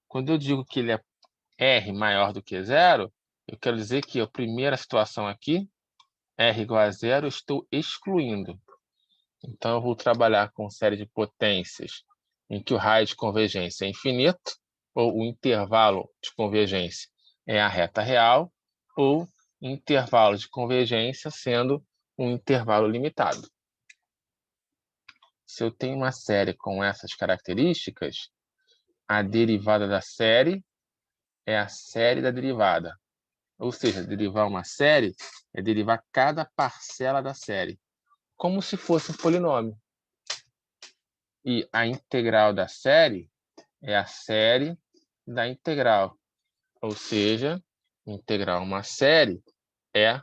Quando eu digo que ele é R maior do que 0, eu quero dizer que a primeira situação aqui, R igual a 0, eu estou excluindo. Então, eu vou trabalhar com série de potências em que o raio de convergência é infinito, ou o intervalo de convergência é a reta real, ou intervalo de convergência sendo um intervalo limitado. Se eu tenho uma série com essas características, a derivada da série é a série da derivada. Ou seja, derivar uma série é derivar cada parcela da série, como se fosse um polinômio. E a integral da série é a série da integral. Ou seja, integrar uma série é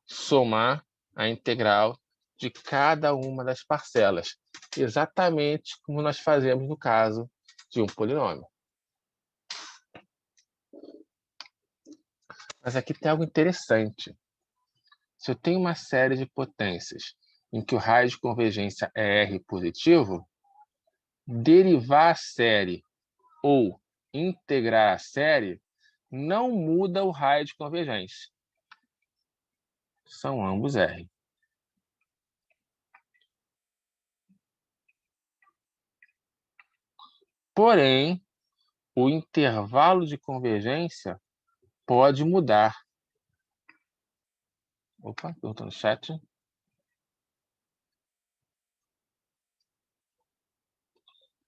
somar a integral de cada uma das parcelas, exatamente como nós fazemos no caso de um polinômio. Mas aqui tem algo interessante. Se eu tenho uma série de potências em que o raio de convergência é R positivo, derivar a série ou integrar a série não muda o raio de convergência. São ambos R. Porém, o intervalo de convergência pode mudar. Opa, pergunta no chat.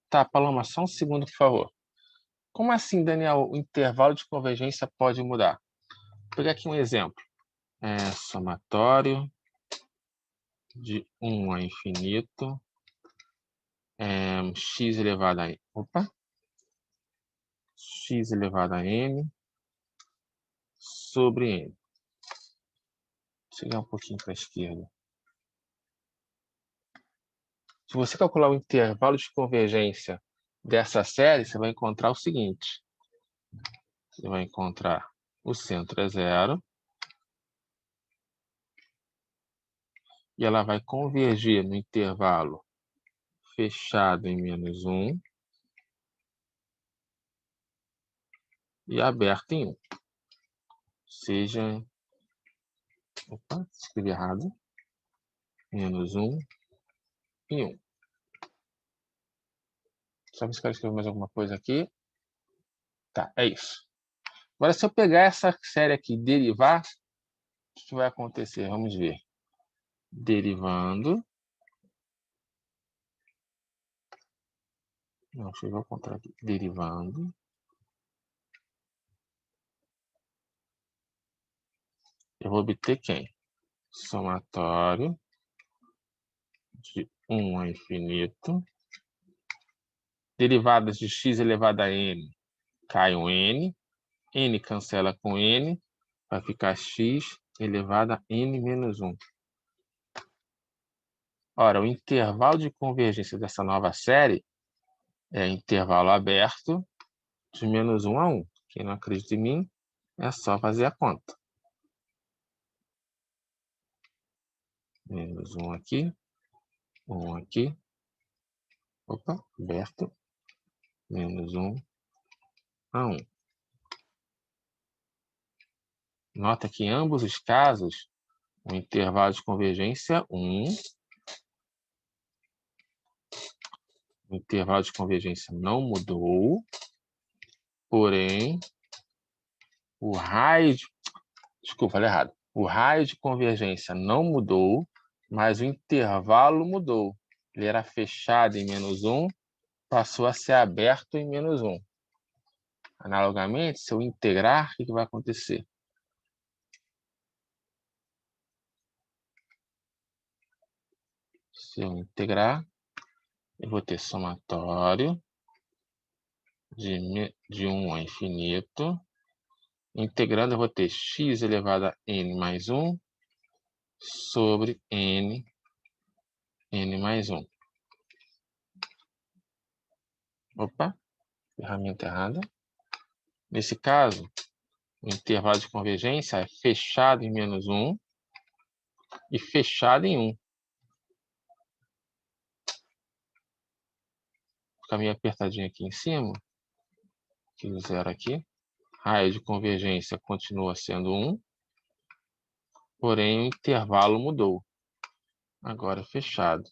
Tá, Paloma, só um segundo, por favor. Como assim, Daniel, o intervalo de convergência pode mudar? Vou pegar aqui um exemplo. Somatório de 1 a infinito, x elevado a x elevado a n sobre n. Vou chegar um pouquinho para a esquerda. Se você calcular o intervalo de convergência dessa série, você vai encontrar o seguinte. Você vai encontrar o centro é 0. E ela vai convergir no intervalo fechado em menos 1 e aberto em 1. Seja... Opa, escrevi errado. Menos 1 e 1. Só que eu quero escrever mais alguma coisa aqui. Tá, é isso. Agora, se eu pegar essa série aqui e derivar, o que vai acontecer? Vamos ver. Derivando. Não, deixa eu ver o contrário aqui. Derivando. Eu vou obter quem? Somatório de 1 a infinito. Derivadas de x elevado a n, cai um n. N cancela com n, vai ficar x elevado a n menos 1. Ora, o intervalo de convergência dessa nova série é intervalo aberto de menos 1 a 1. Quem não acredita em mim, é só fazer a conta. Menos 1 aqui, 1 aqui. Opa, aberto. Menos 1 a 1. Nota que em ambos os casos, o intervalo de convergência é 1. O intervalo de convergência não mudou. Porém, o raio de... Desculpa, falei errado. O raio de convergência não mudou, mas o intervalo mudou. Ele era fechado em menos 1, passou a ser aberto em menos 1. Analogamente, se eu integrar, o que vai acontecer? Se eu integrar, eu vou ter somatório de 1 a infinito. Integrando, eu vou ter x elevado a n mais 1 sobre n mais 1. Opa, ferramenta errada. Nesse caso, o intervalo de convergência é fechado em menos 1 e fechado em 1. Fica meio apertadinho aqui em cima. Aqui o zero aqui. Raio de convergência continua sendo 1. Porém, o intervalo mudou. Agora é fechado.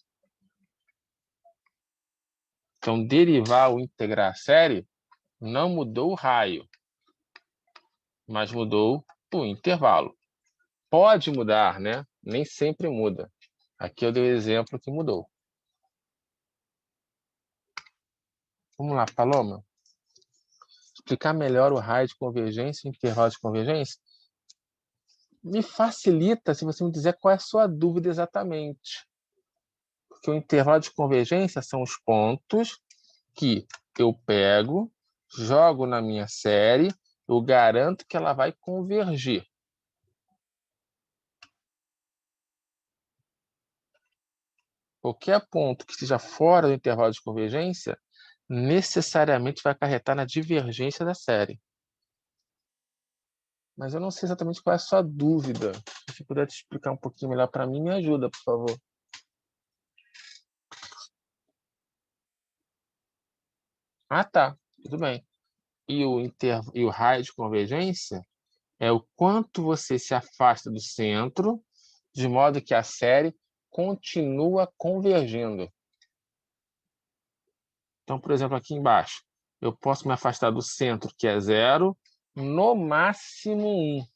Então, derivar ou integrar a série não mudou o raio, mas mudou o intervalo. Pode mudar, né? Nem sempre muda. Aqui eu dei o exemplo que mudou. Vamos lá, Paloma. Explicar melhor o raio de convergência e o intervalo de convergência? Me facilita se você me dizer qual é a sua dúvida exatamente. Porque o intervalo de convergência são os pontos que eu pego, jogo na minha série, eu garanto que ela vai convergir. Qualquer ponto que esteja fora do intervalo de convergência necessariamente vai acarretar na divergência da série. Mas eu não sei exatamente qual é a sua dúvida. Se puder te explicar um pouquinho melhor para mim, me ajuda, por favor. Ah, tá. Tudo bem. E o raio de convergência é o quanto você se afasta do centro, de modo que a série continua convergindo. Então, por exemplo, aqui embaixo, eu posso me afastar do centro, que é 0, no máximo 1.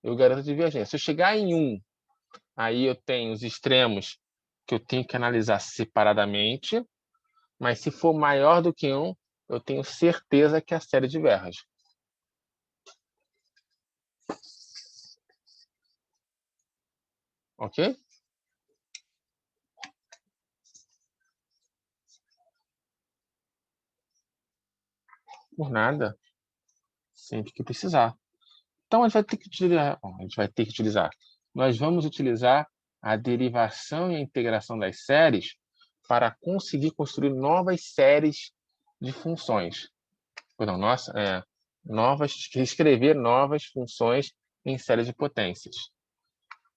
Eu garanto a divergência. Se eu chegar em 1, aí eu tenho os extremos que eu tenho que analisar separadamente, mas se for maior do que 1, eu tenho certeza que a série diverge. Ok? Por nada. Sempre que precisar. Então, a gente vai ter que utilizar. Nós vamos utilizar a derivação e a integração das séries para conseguir construir novas séries de funções. Perdão, escrever novas funções em séries de potências.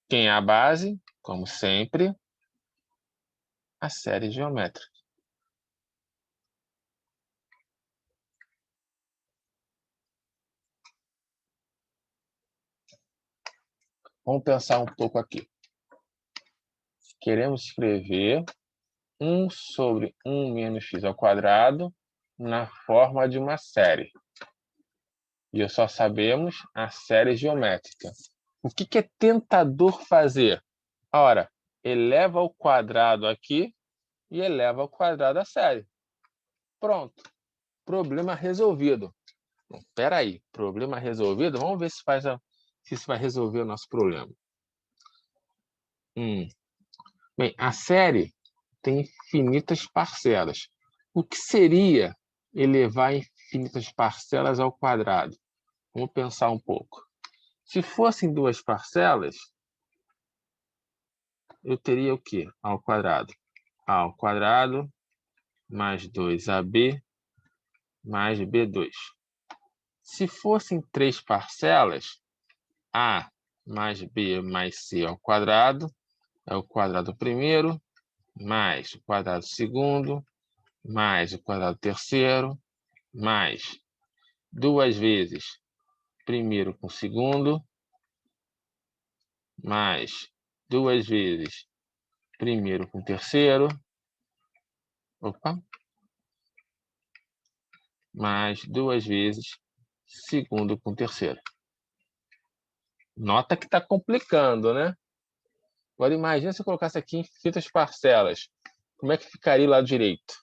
Quem é a base? Como sempre, a série geométrica. Vamos pensar um pouco aqui. Queremos escrever 1 sobre 1 menos x ao quadrado na forma de uma série. E só sabemos a série geométrica. O que é tentador fazer? Ora, eleva ao quadrado aqui e eleva ao quadrado a série. Pronto. Problema resolvido. Espera aí, problema resolvido? Vamos ver se isso vai resolver o nosso problema. Bem, a série tem infinitas parcelas. O que seria elevar infinitas parcelas ao quadrado? Vamos pensar um pouco. Se fossem duas parcelas, eu teria o quê? A ao quadrado. A ao quadrado mais 2AB mais B2. Se fossem três parcelas, A mais B mais C ao quadrado é o quadrado primeiro, mais o quadrado segundo, mais o quadrado terceiro, mais duas vezes primeiro com segundo, mais duas vezes primeiro com terceiro, mais duas vezes segundo com terceiro. Nota que está complicando, né? Agora imagina se eu colocasse aqui infinitas parcelas. Como é que ficaria lá direito?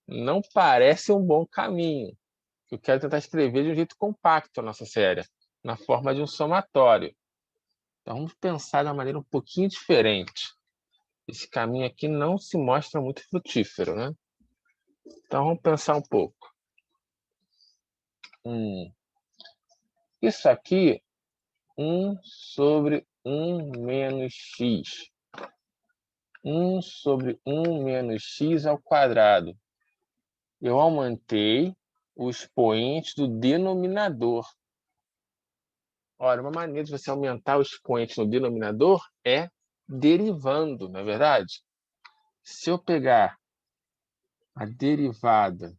Não parece um bom caminho. Eu quero tentar escrever de um jeito compacto a nossa série, na forma de um somatório. Então vamos pensar de uma maneira um pouquinho diferente. Esse caminho aqui não se mostra muito frutífero, né? Então vamos pensar um pouco. Isso aqui, 1 sobre 1 menos x. 1 sobre 1 menos x ao quadrado. Eu aumentei o expoente do denominador. Ora, uma maneira de você aumentar o expoente no denominador é derivando, não é verdade? Se eu pegar a derivada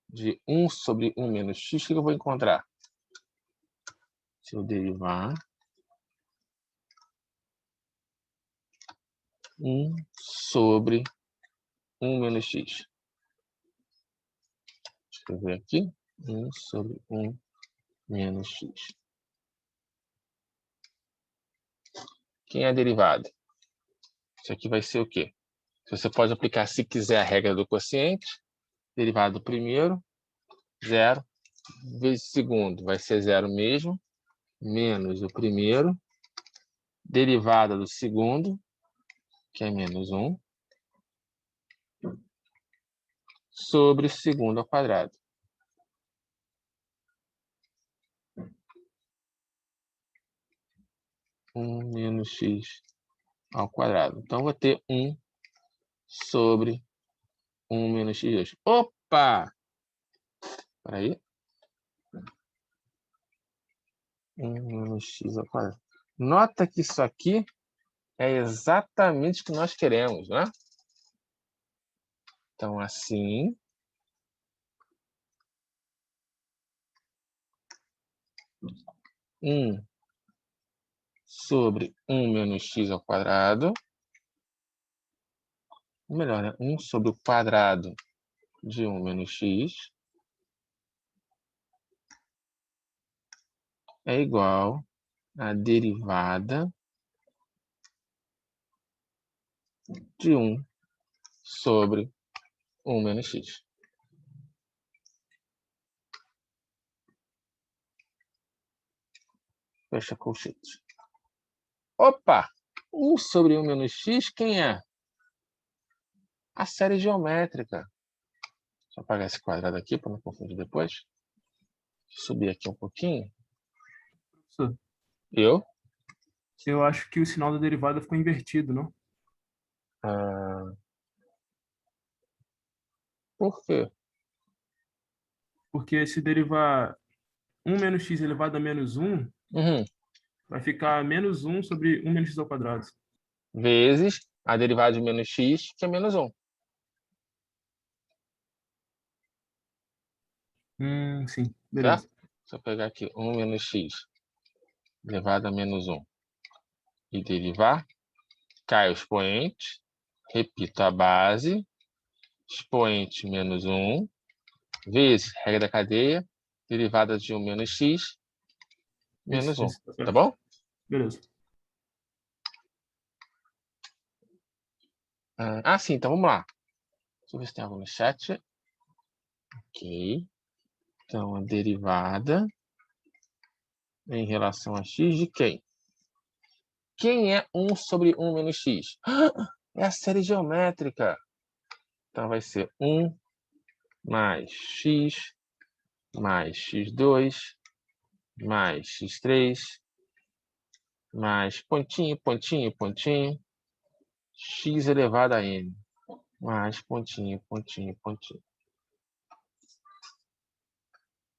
de 1 sobre 1 menos x, o que eu vou encontrar? Se eu derivar 1 sobre 1 menos x. Vou escrever aqui. 1 sobre 1 menos x. Quem é a derivada? Isso aqui vai ser o quê? Você pode aplicar, se quiser, a regra do quociente. Derivada do primeiro, 0, vezes segundo, vai ser 0 mesmo, menos o primeiro, derivada do segundo, que é menos 1, sobre o segundo ao quadrado. Menos x ao quadrado. Então, vou ter 1 sobre 1 menos x2. Opa! Espera aí. 1 menos x ao quadrado. Nota que isso aqui é exatamente o que nós queremos, né? Então, assim. Sobre 1 menos x ao quadrado. Ou melhor, né? 1 sobre o quadrado de 1 menos x é igual à derivada de 1 sobre 1 menos x. Fecha colchetes. Opa! 1 sobre 1 menos x, quem é? A série geométrica. Deixa eu apagar esse quadrado aqui para não confundir depois. Subir aqui um pouquinho. Professor, Eu? eu acho que o sinal da derivada ficou invertido, não? Por quê? Porque se derivar 1 menos x elevado a menos 1, vai ficar menos 1 sobre 1 menos x ao quadrado. Vezes a derivada de menos x, que é menos 1. Sim, beleza. Certo? Se eu pegar aqui 1 menos x elevado a menos 1 e derivar, cai o expoente, repito a base, expoente menos 1, vezes regra da cadeia, derivada de 1 menos x, menos 1. Isso, Tá bom? beleza. Sim, então vamos lá. Deixa eu ver se tem algo no chat. Ok. Então, a derivada em relação a x de quem? Quem é 1 sobre 1 menos x? É a série geométrica. Então, vai ser 1 mais x x2 mais x3 mais pontinho, pontinho, pontinho, x elevado a n, mais pontinho, pontinho, pontinho.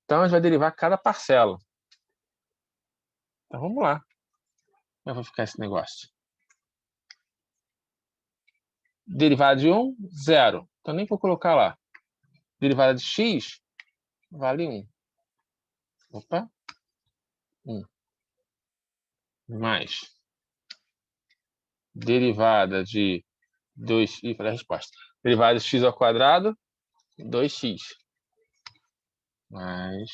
Então, a gente vai derivar cada parcela. Então, vamos lá. Como vai ficar esse negócio? Derivada de 1, 0. Então, nem vou colocar lá. Derivada de x, vale 1. Opa. 1. Mais. Derivada de 2... Ih, falei a resposta. Derivada de x ao quadrado, 2x. Mais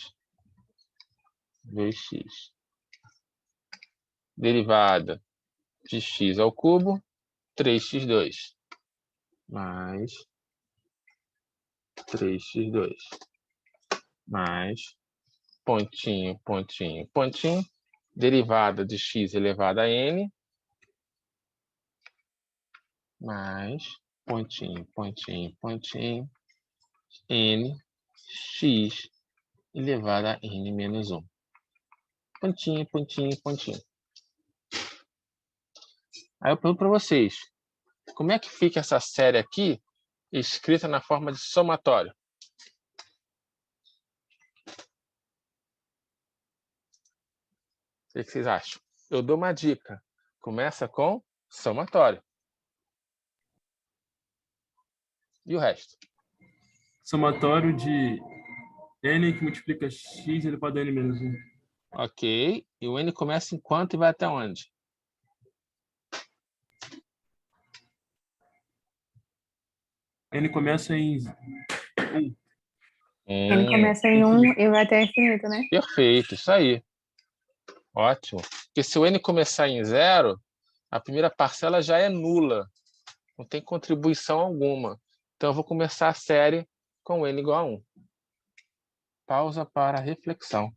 2x. Derivada de x ao cubo, 3x2. Mais 3x2. Mais pontinho, pontinho, pontinho. Derivada de x elevado a n. Mais pontinho, pontinho, pontinho. N, x elevado a n menos 1. Pontinho, pontinho, pontinho. Aí eu pergunto para vocês, como é que fica essa série aqui escrita na forma de somatório? O que vocês acham? Eu dou uma dica. Começa com somatório. E o resto? Somatório de n que multiplica x elevado a n menos 1. Ok. E o n começa em quanto e vai até onde? N começa em 1. Ele começa em 1 e vai até o infinito, né? Perfeito, isso aí. Ótimo. Porque se o n começar em 0, a primeira parcela já é nula. Não tem contribuição alguma. Então, eu vou começar a série com n igual a 1. Pausa para reflexão.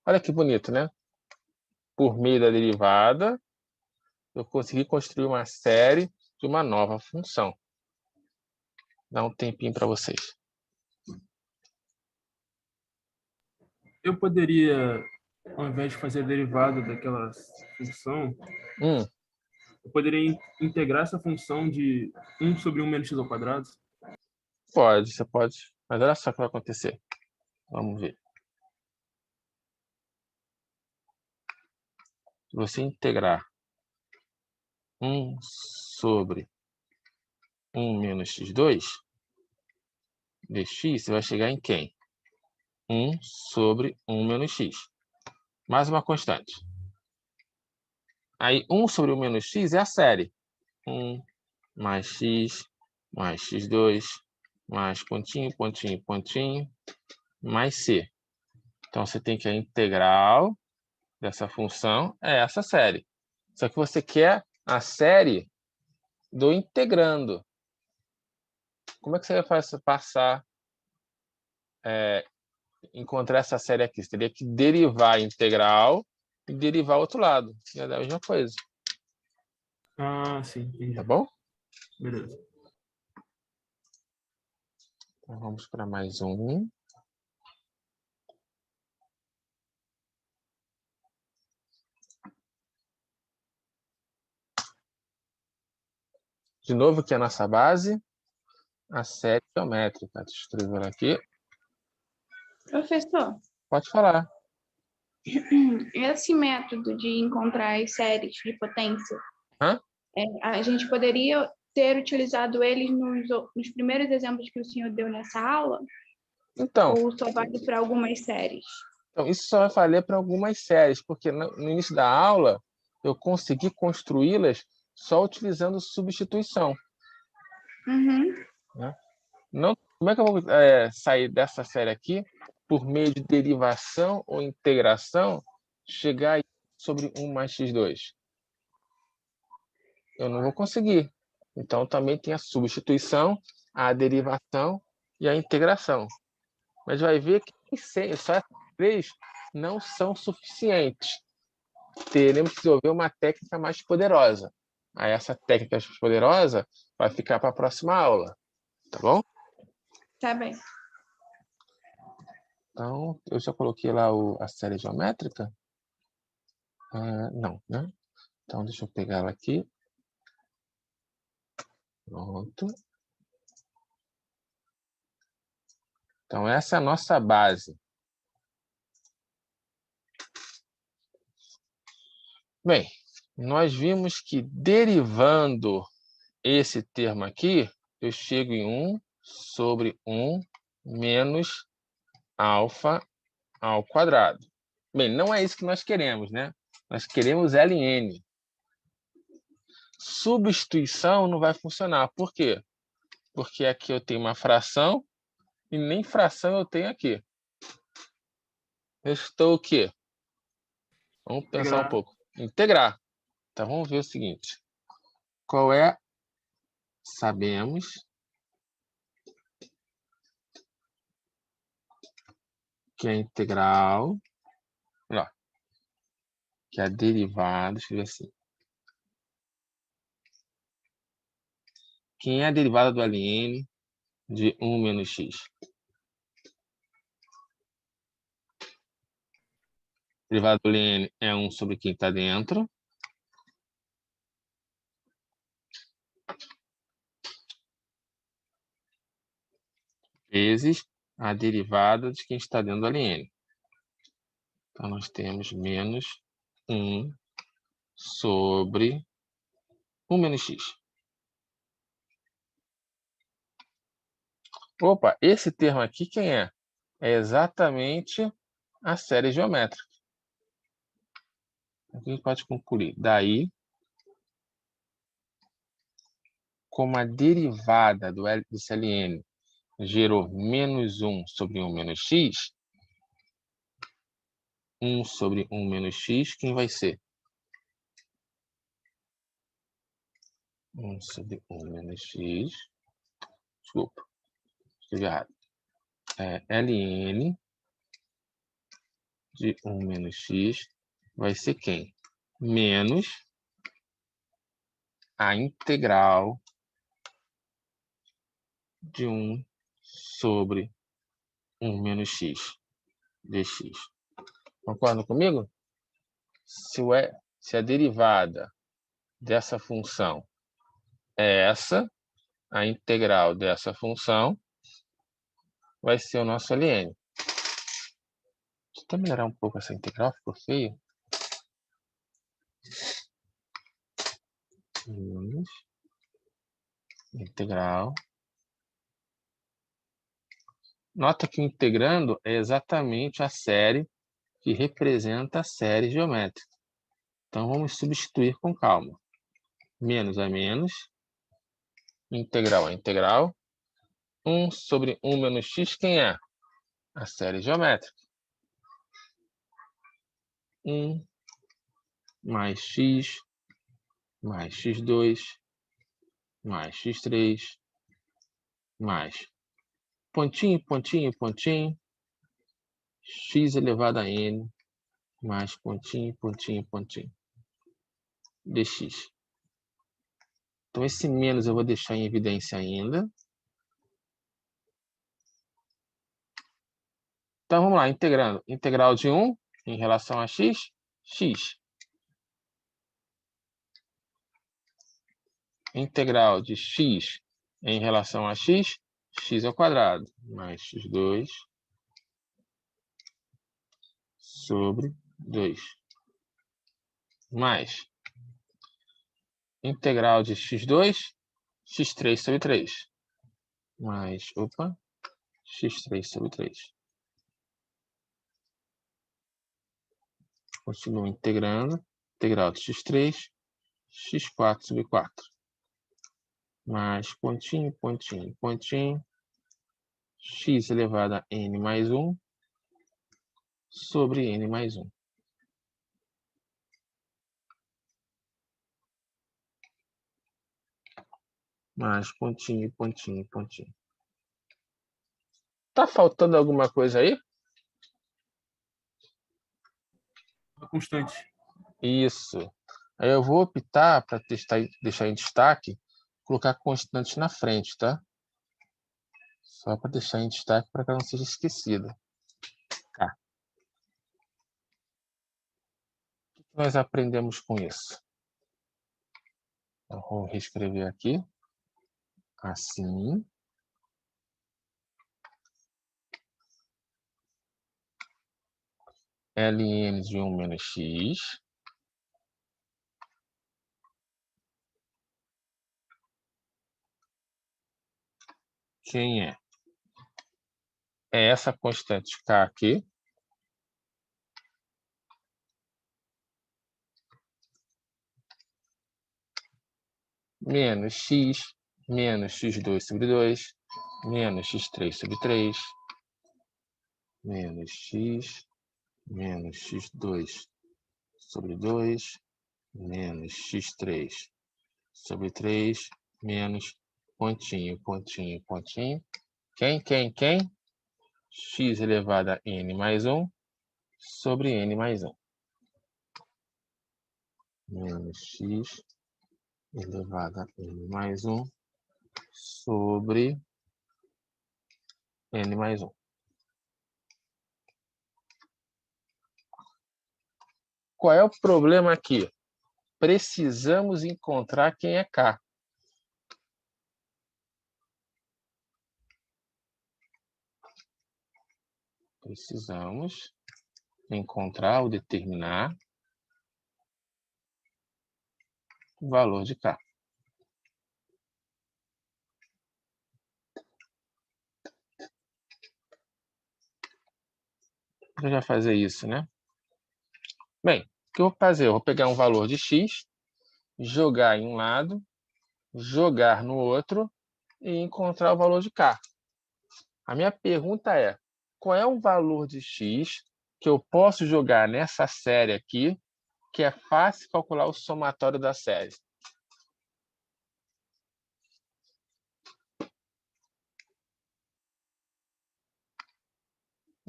Olha que bonito, né? Por meio da derivada, eu consegui construir uma série de uma nova função. Dá um tempinho para vocês. Eu poderia, ao invés de fazer a derivada daquela função, eu poderia integrar essa função de 1 sobre 1 menos x ao quadrado? Pode, você pode. Mas olha só o que vai acontecer. Vamos ver. Se você integrar 1 sobre 1 menos x2 dx, você vai chegar em quem? 1 sobre 1 menos x. Mais uma constante. Aí, 1 sobre 1 menos x é a série. 1 mais x2, mais pontinho, pontinho, pontinho, mais c. Então, você tem que a integral dessa função é essa série. Só que você quer a série do integrando. Como é que você vai passar, encontrar essa série aqui? Você teria que derivar a integral e derivar o outro lado. Ia dar a mesma coisa. Ah, sim. Entendi. Tá bom? Beleza. Então, vamos para mais um. De novo, aqui a nossa base, a série geométrica. Deixa eu escrever aqui. Professor, Pode falar. esse método de encontrar as séries de potência, Hã? A gente poderia ter utilizado eles nos primeiros exemplos que o senhor deu nessa aula? Então, Ou só vale para algumas séries? Então, isso só vai valer para algumas séries, porque no início da aula eu consegui construí-las só utilizando substituição. Né? Não, como é que eu vou sair dessa série aqui por meio de derivação ou integração, chegar sobre 1 mais x2? Eu não vou conseguir. Então, também tem a substituição, a derivação e a integração. Mas vai ver que só essas 3 não são suficientes. Teremos que desenvolver uma técnica mais poderosa. Aí essa técnica mais poderosa vai ficar para a próxima aula. Tá bom? Tá bem. Então, eu já coloquei lá a série geométrica? Não, né? Então, deixa eu pegar ela aqui. Pronto. Então, essa é a nossa base. Bem, nós vimos que derivando esse termo aqui, eu chego em 1 sobre 1 menos alfa ao quadrado. Bem, não é isso que nós queremos, né? Nós queremos L em N. Substituição não vai funcionar. Por quê? Porque aqui eu tenho uma fração e nem fração eu tenho aqui. Restou o quê? Vamos pensar um pouco. Integrar. Então, vamos ver o seguinte. Qual é? Sabemos que a integral... Ó, que a derivada... Deixa eu ver assim. Quem é a derivada do ln de 1 menos x? A derivada do ln é 1 sobre quem está dentro. Vezes a derivada de quem está dentro do ln. Então, nós temos menos 1 sobre 1 menos x. Opa, esse termo aqui quem é? É exatamente a série geométrica. Aqui a gente pode concluir. Daí, como a derivada desse ln gerou menos 1 sobre 1 menos x, 1 sobre 1 menos x, quem vai ser? 1 sobre 1 menos x. Desculpa, escrevi errado. Ln de 1 menos x vai ser quem? Menos a integral de 1 sobre 1 menos x dx. Concordam comigo? Se a derivada dessa função é essa, a integral dessa função vai ser o nosso ln. Deixa eu até melhorar um pouco essa integral, ficou feio. Menos integral. Nota que o integrando é exatamente a série que representa a série geométrica. Então, vamos substituir com calma. Menos a menos, integral a integral. 1 sobre 1 menos x, quem é? A série geométrica. 1 mais x mais x2 mais x3 mais pontinho, pontinho, pontinho, x elevado a n mais pontinho, pontinho, pontinho, dx. Então, esse menos eu vou deixar em evidência ainda. Então, vamos lá, integrando. Integral de 1 em relação a x, x. Integral de x em relação a x, x ao quadrado, mais x2 sobre 2. Mais integral de x2, x3 sobre 3. Mais, x3 sobre 3. Continuo integrando. Integral de x3, x4 sobre 4. Mais pontinho, pontinho, pontinho. X elevado a n mais 1 sobre n mais 1. Mais pontinho, pontinho, pontinho. Tá faltando alguma coisa aí? A constante. Isso. Aí eu vou optar para deixar em destaque, colocar constante na frente, tá? Só para deixar em destaque para que ela não seja esquecida. Tá. O que nós aprendemos com isso? Eu vou reescrever aqui. Assim. ln de 1 menos x. Quem é? É essa constante k aqui. Menos x, menos x2 sobre 2, menos x3 sobre 3, menos x, menos x2 sobre 2, menos x3 sobre 3, menos pontinho, pontinho, pontinho. Quem? X elevado a n mais 1 sobre n mais 1. Menos x elevado a n mais 1 sobre n mais 1. Qual é o problema aqui? Precisamos encontrar quem é K. Precisamos encontrar ou determinar o valor de K. Eu já fazer isso, né? Bem, o que eu vou fazer? Eu vou pegar um valor de x, jogar em um lado, jogar no outro e encontrar o valor de K. A minha pergunta é, qual é o valor de x que eu posso jogar nessa série aqui, que é fácil calcular o somatório da série?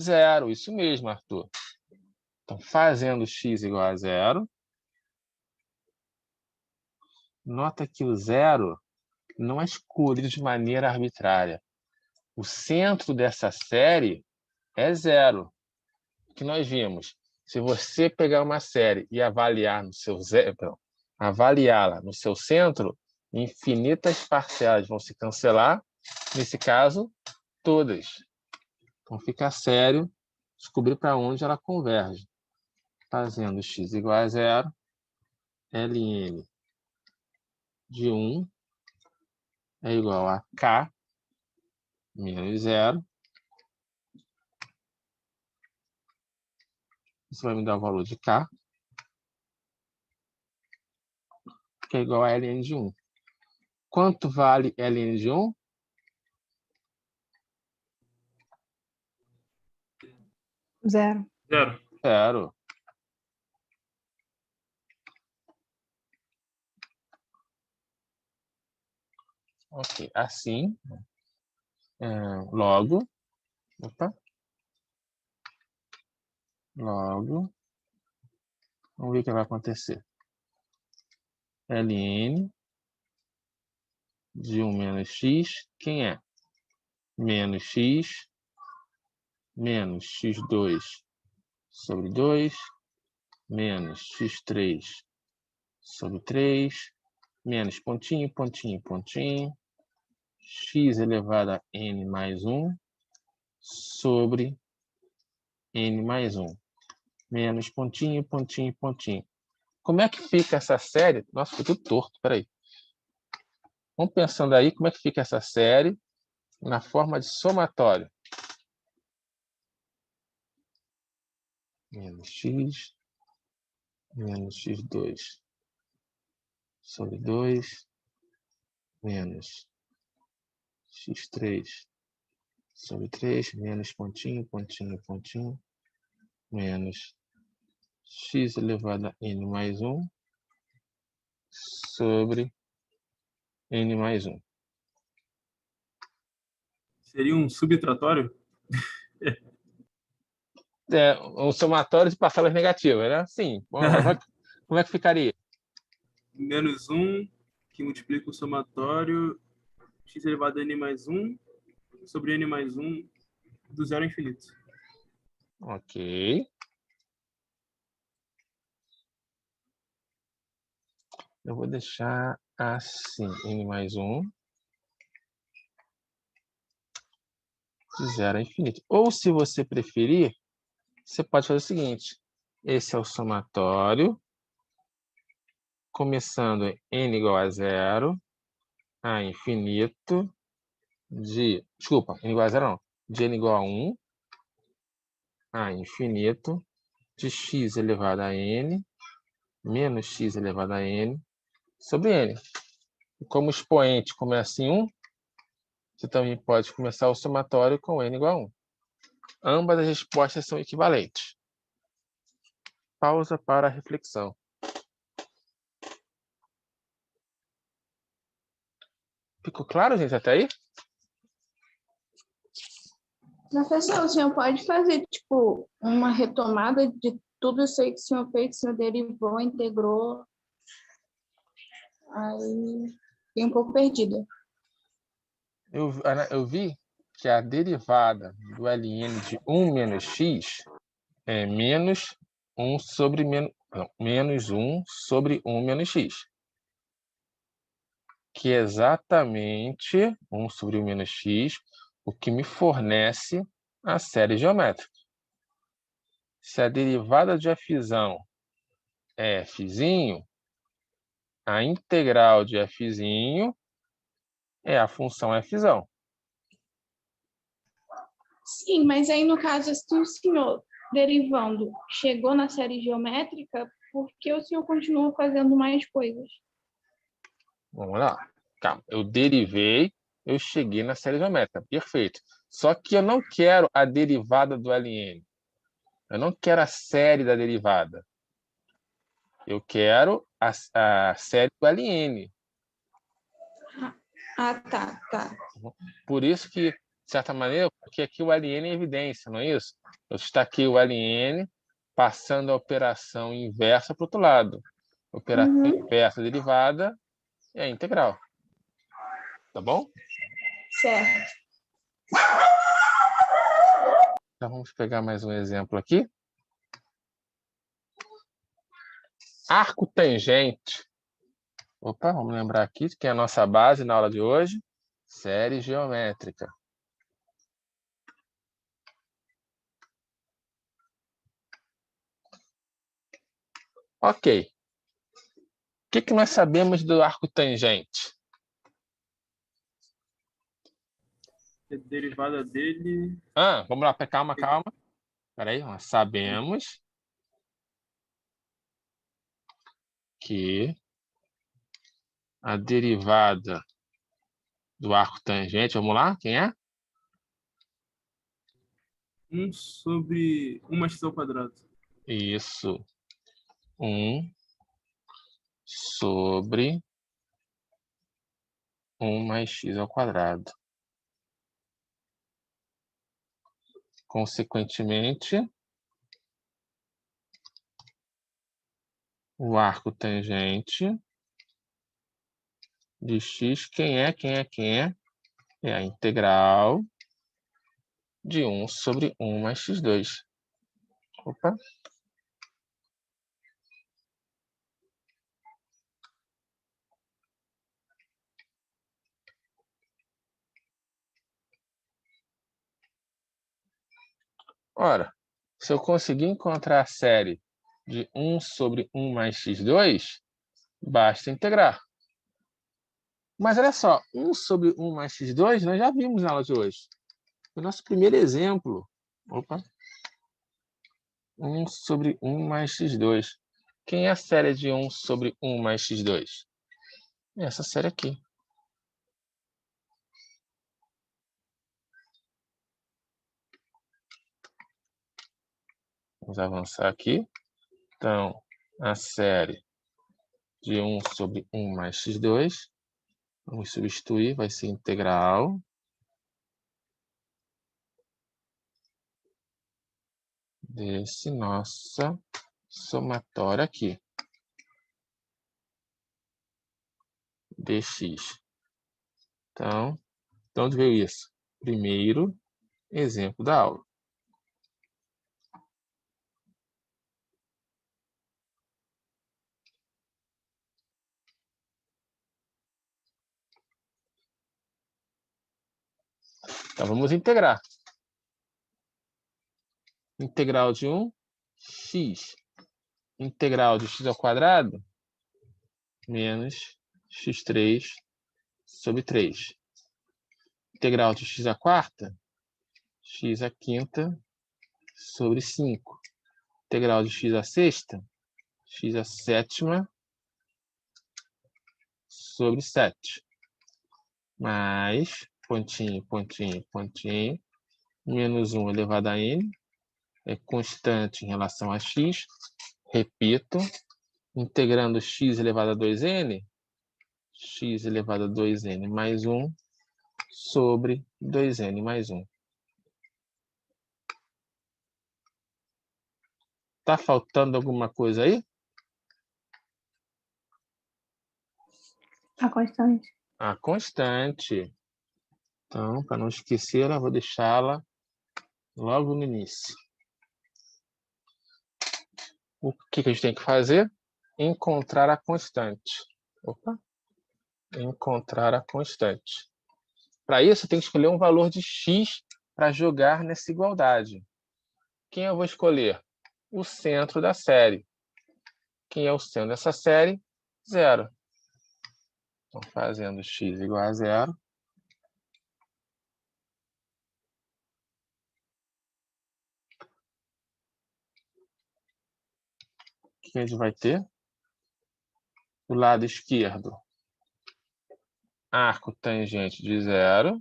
Zero, isso mesmo, Arthur. Então, fazendo x igual a zero, nota que o zero não é escolhido de maneira arbitrária. O centro dessa série é zero. O que nós vimos? Se você pegar uma série e avaliar no seu zero, avaliá-la no seu centro, infinitas parcelas vão se cancelar. Nesse caso, todas. Então, fica sério descobrir para onde ela converge. Fazendo x igual a zero, ln de 1 é igual a k menos zero. Isso vai me dar o valor de k, que é igual a ln de 1. Quanto vale ln de 1? Zero. Zero. Zero. Ok, assim, logo, logo, vamos ver o que vai acontecer. ln de 1 menos x, quem é? Menos x, menos x2 sobre 2, menos x3 sobre 3, menos pontinho, pontinho, pontinho, x elevado a n mais 1 sobre n mais 1, menos pontinho, pontinho, pontinho. Como é que fica essa série? Nossa, foi tudo torto, peraí. Vamos pensando aí como é que fica essa série na forma de somatório. Menos x, menos x2 sobre 2, menos x3 sobre 3, menos pontinho, pontinho, pontinho, menos x elevado a n mais 1 sobre n mais 1. Seria um subtratório? Um somatório de parcelas negativas, né? Sim. Como é que ficaria? Menos 1, que multiplica o somatório x elevado a n mais 1 sobre n mais 1 do zero ao infinito. Ok. Eu vou deixar assim, n mais 1 de zero a infinito. Ou, se você preferir, você pode fazer o seguinte. Esse é o somatório, começando em n igual a zero, a infinito, desculpa, n igual a zero não, de n igual a 1, a infinito, de x elevado a n, menos x elevado a n, sobre n. E como o expoente começa em 1, você também pode começar o somatório com n igual a 1. Ambas as respostas são equivalentes. Pausa para a reflexão. Ficou claro, gente, até aí? Professor, o senhor pode fazer, tipo, uma retomada de tudo isso aí que o senhor fez, o senhor derivou, integrou, aí fiquei um pouco perdida. Eu vi que a derivada do ln de 1 menos x é menos 1 sobre menos 1 sobre 1 menos x. Que é exatamente 1 sobre 1 menos x, o que me fornece a série geométrica. Se a derivada de f é f', a integral de f' é a função f'. Sim, mas aí no caso, se o senhor derivando chegou na série geométrica, por que o senhor continua fazendo mais coisas? Vamos lá. Calma. Eu derivei, eu cheguei na série geométrica. Perfeito. Só que eu não quero a derivada do ln. Eu não quero a série da derivada. Eu quero a série do ln. Ah, tá. Por isso que, de certa maneira, porque aqui o ln é evidência, não é isso? Eu destaquei o ln passando a operação inversa para o outro lado. Operação inversa derivada é integral. Tá bom? Certo. Então, vamos pegar mais um exemplo aqui. Arco tangente. Opa, vamos lembrar aqui que é a nossa base na aula de hoje. Série geométrica. Ok. O que nós sabemos do arco tangente? A derivada dele... Vamos lá, calma. Espera aí, nós sabemos que a derivada do arco tangente, vamos lá, quem é? 1 sobre 1 mais x ao quadrado. Isso. 1 sobre 1 mais x ao quadrado. Consequentemente, o arco tangente de x, quem é? É a integral de 1 sobre 1 mais x2. Opa. Ora, se eu conseguir encontrar a série de 1 sobre 1 mais x2, basta integrar. Mas olha só, 1 sobre 1 mais x2 nós já vimos na aula de hoje. O nosso primeiro exemplo. Opa. 1 sobre 1 mais x2. Quem é a série de 1 sobre 1 mais x2? Essa série aqui. Vamos avançar aqui. Então, a série de 1 sobre 1 mais x2. Vamos substituir, vai ser integral desse nossa somatória aqui. Dx. Então, de onde veio isso? Primeiro exemplo da aula. Então, vamos integrar. Integral de 1, x. Integral de x ao quadrado, menos x3 sobre 3. Integral de x à quarta, x à quinta sobre 5. Integral de x à sexta, x à sétima sobre 7. Mais, pontinho, pontinho, pontinho, menos 1 elevado a n, é constante em relação a x. Repito, integrando x elevado a 2n, x elevado a 2n mais 1 sobre 2n mais 1. Tá faltando alguma coisa aí? A constante. A constante. Então, para não esquecer, eu vou deixá-la logo no início. O que a gente tem que fazer? Encontrar a constante. Opa! Encontrar a constante. Para isso, tem que escolher um valor de x para jogar nessa igualdade. Quem eu vou escolher? O centro da série. Quem é o centro dessa série? 0. Então, fazendo x igual a 0. O que a gente vai ter? Do lado esquerdo, arco tangente de 0.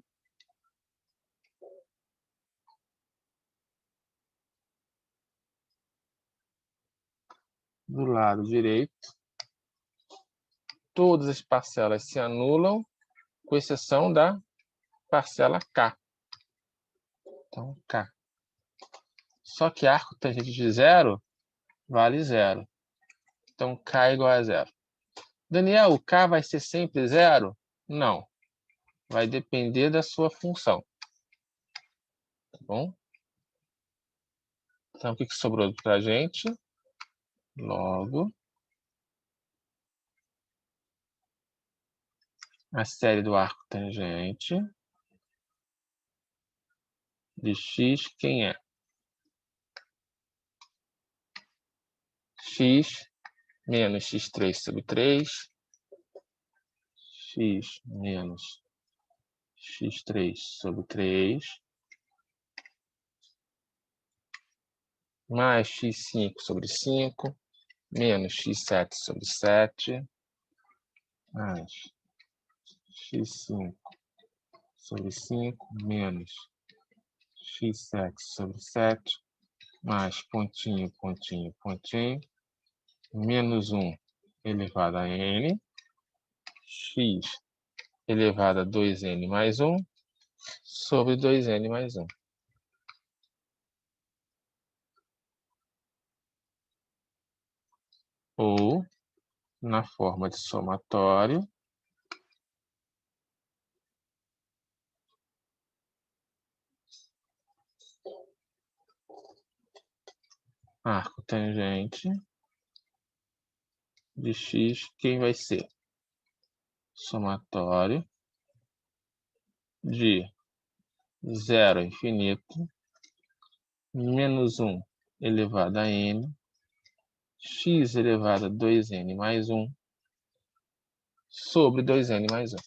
Do lado direito, todas as parcelas se anulam, com exceção da parcela K. Então, K. Só que arco tangente de 0 vale 0. Então, K é igual a 0. Daniel, o K vai ser sempre 0? Não. Vai depender da sua função. Tá bom? Então, o que sobrou para a gente? Logo, a série do arco tangente de x, quem é? X menos x3 sobre 3, x menos x3 sobre 3, mais x5 sobre 5, menos x7 sobre 7, mais x5 sobre 5, menos x7 sobre 7, mais pontinho, pontinho, pontinho, menos 1 elevado a n, x elevado a 2n mais 1, sobre 2n mais 1. Ou, na forma de somatório, arco tangente de x, quem vai ser? Somatório de 0 a infinito, menos 1 elevado a n, x elevado a 2n mais 1, sobre 2n mais 1.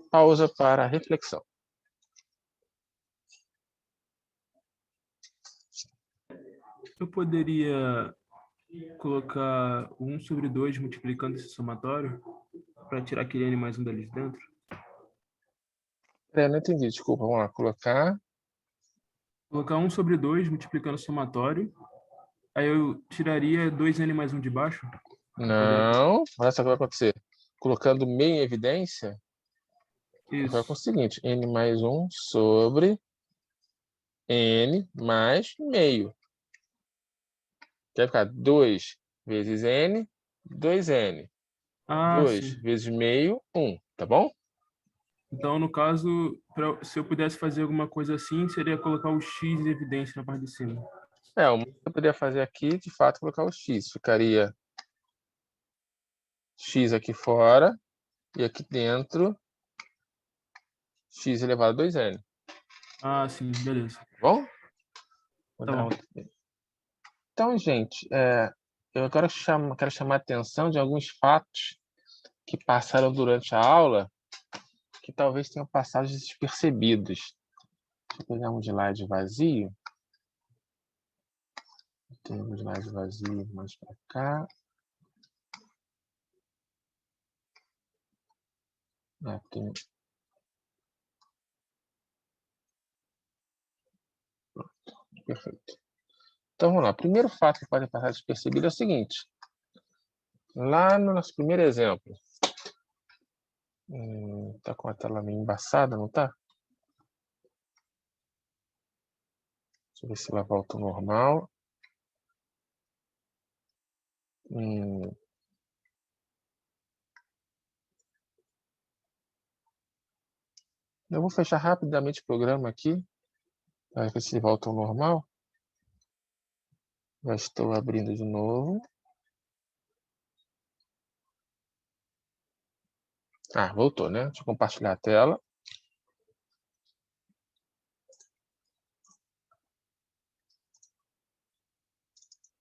Pausa para reflexão. Eu poderia colocar 1 sobre 2 multiplicando esse somatório para tirar aquele n mais 1 dali de dentro? Não entendi, desculpa. Vamos lá, colocar 1 sobre 2 multiplicando o somatório. Aí eu tiraria 2n mais 1 de baixo? Não, olha só o que vai acontecer. Colocando meio em evidência, Vai com o seguinte, n mais 1 sobre n mais meio. Vai ficar 2 vezes n, 2n. 2 sim. vezes meio, 1. Tá bom? Então, no caso, se eu pudesse fazer alguma coisa assim, seria colocar o x em evidência na parte de cima. O que eu poderia fazer aqui, de fato, colocar o x. Ficaria x aqui fora e aqui dentro x elevado a 2n. Sim, beleza. Tá bom? Tá bom. Então, gente, eu agora quero chamar a atenção de alguns fatos que passaram durante a aula que talvez tenham passado despercebidos. Deixa eu pegar um slide vazio. Tem um slide vazio mais para cá. Tem... Perfeito. Então, vamos lá. O primeiro fato que pode passar despercebido é o seguinte. Lá no nosso primeiro exemplo. Tá com a tela meio embaçada, não tá? Deixa eu ver se ela volta ao normal. Eu vou fechar rapidamente o programa aqui, para ver se volta ao normal. Já estou abrindo de novo. Voltou, né? Deixa eu compartilhar a tela.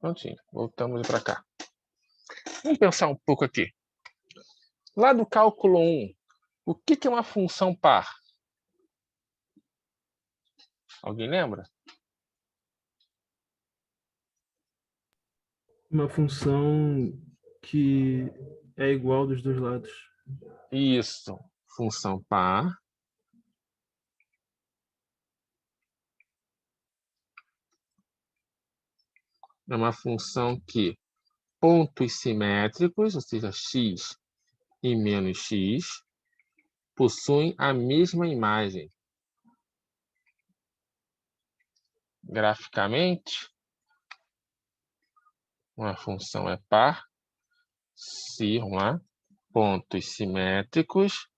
Prontinho, voltamos para cá. Vamos pensar um pouco aqui. Lá do cálculo 1, o que é uma função par? Alguém lembra? Uma função que é igual dos dois lados. Isso, função par. É uma função que pontos simétricos, ou seja, x e menos x, possuem a mesma imagem. Graficamente, uma função é par se pontos simétricos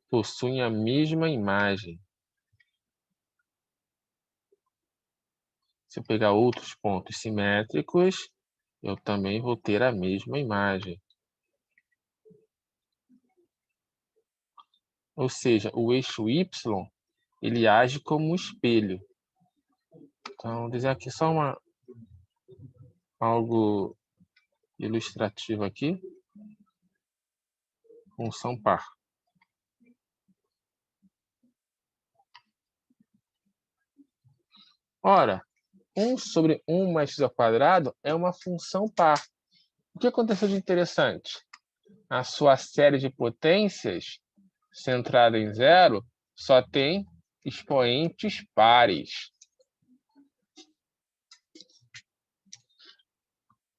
possuem a mesma imagem. Se eu pegar outros pontos simétricos, eu também vou ter a mesma imagem. Ou seja, o eixo y, ele age como um espelho. Então, vou dizer aqui só algo ilustrativo aqui. Função par. Ora, 1 sobre 1 mais x ao quadrado é uma função par. O que aconteceu de interessante? A sua série de potências, centrada em zero, só tem expoentes pares.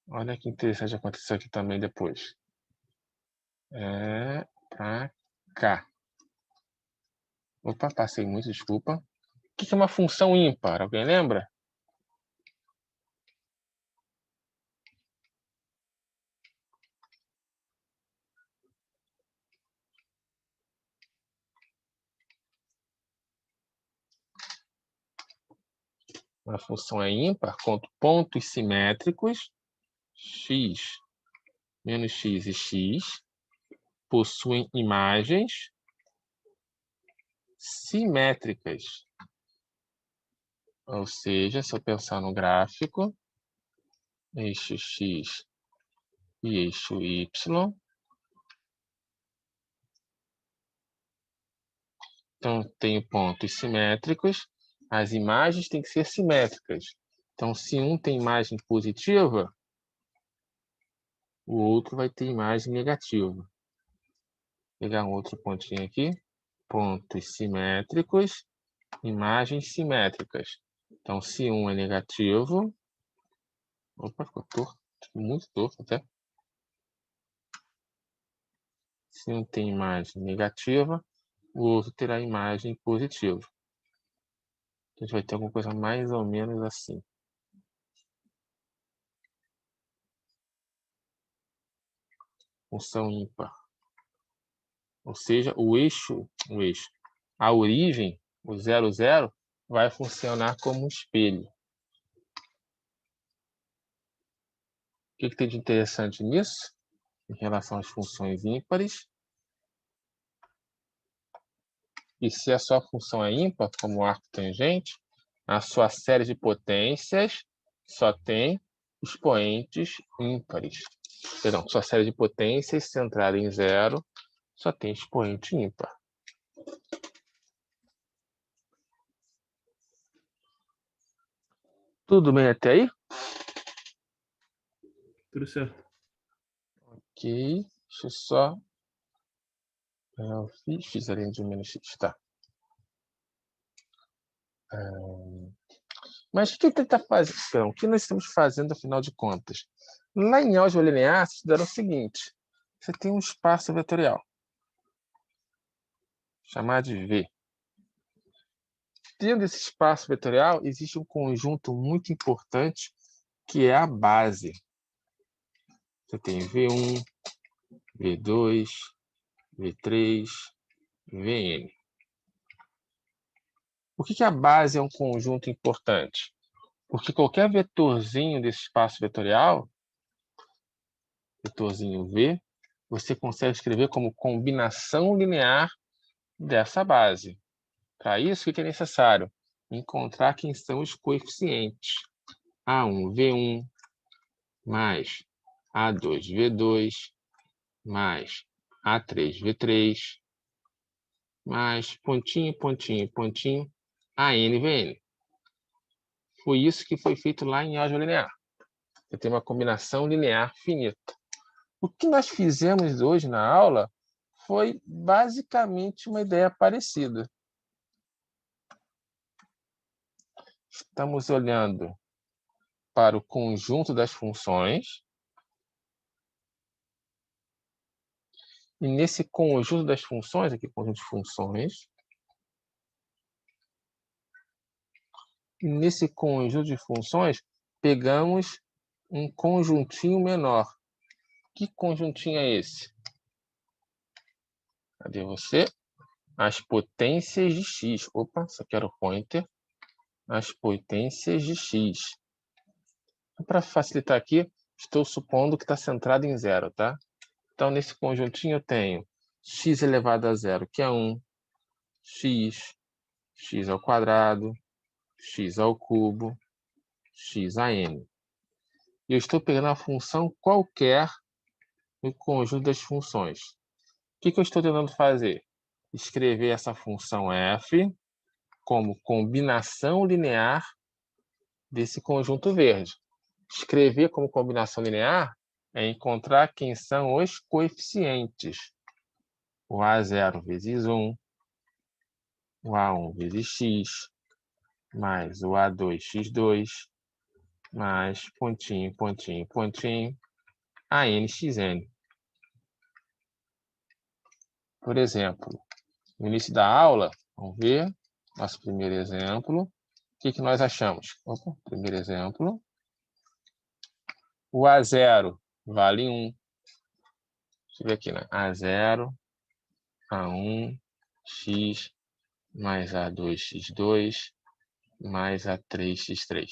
Olha que interessante aconteceu aqui também depois. Para cá. Opa, passei muito, desculpa. O que é uma função ímpar? Alguém lembra? Uma função é ímpar quando pontos simétricos, x, menos x e x, possuem imagens simétricas. Ou seja, se eu pensar no gráfico, eixo x e eixo y, então tenho pontos simétricos, as imagens têm que ser simétricas. Então, se um tem imagem positiva, o outro vai ter imagem negativa. Vou pegar um outro pontinho aqui. Pontos simétricos, imagens simétricas. Então, se um é negativo... Opa, ficou torto. Muito torto até. Se um tem imagem negativa, o outro terá imagem positiva. A gente vai ter alguma coisa mais ou menos assim. Função ímpar. Ou seja, a origem, o 0, 0, vai funcionar como um espelho. O que tem de interessante nisso, em relação às funções ímpares? E se a sua função é ímpar, como arco tangente, a sua série de potências só tem expoentes ímpares. Perdão, sua série de potências centrada em 0 só tem expoente ímpar. Tudo bem até aí? Tudo certo. Ok, deixa eu só... Eu fiz a linha de menos x, tá. Mas o que ele está fazendo? O que nós estamos fazendo, afinal de contas? Lá em álgebra linear, vocês fizeram o seguinte. Você tem um espaço vetorial, chamado de V. Dentro desse espaço vetorial, existe um conjunto muito importante, que é a base. Você tem V1, V2, V3, Vn. Por que a base é um conjunto importante? Porque qualquer vetorzinho desse espaço vetorial, vetorzinho V, você consegue escrever como combinação linear dessa base. Para isso, o que é necessário? Encontrar quem são os coeficientes. A1, V1, mais A2, V2, mais A3, V3, mais pontinho, pontinho, pontinho, AN, VN. Foi isso que foi feito lá em álgebra linear. Você tem uma combinação linear finita. O que nós fizemos hoje na aula foi basicamente uma ideia parecida. Estamos olhando para o conjunto das funções. E nesse conjunto das funções, aqui, conjunto de funções, e nesse conjunto de funções, pegamos um conjuntinho menor. Que conjuntinho é esse? Cadê você? As potências de x. Opa, isso aqui era o pointer. As potências de x. Para facilitar aqui, estou supondo que está centrado em 0, tá? Então, nesse conjuntinho eu tenho x elevado a 0, que é 1, x ao quadrado, x ao cubo, x a n. E eu estou pegando a função qualquer no conjunto das funções. O que eu estou tentando fazer? Escrever essa função f como combinação linear desse conjunto verde. Escrever como combinação linear é encontrar quem são os coeficientes. O A0 vezes 1, o A1 vezes x, mais o A2 x2, mais pontinho, pontinho, pontinho, ANXN. Por exemplo, no início da aula, vamos ver, nosso primeiro exemplo. O que nós achamos? Opa, primeiro exemplo. O A0 vale 1. Deixa eu ver aqui, né? A0, A1, x, mais A2, x2, mais A3, x3.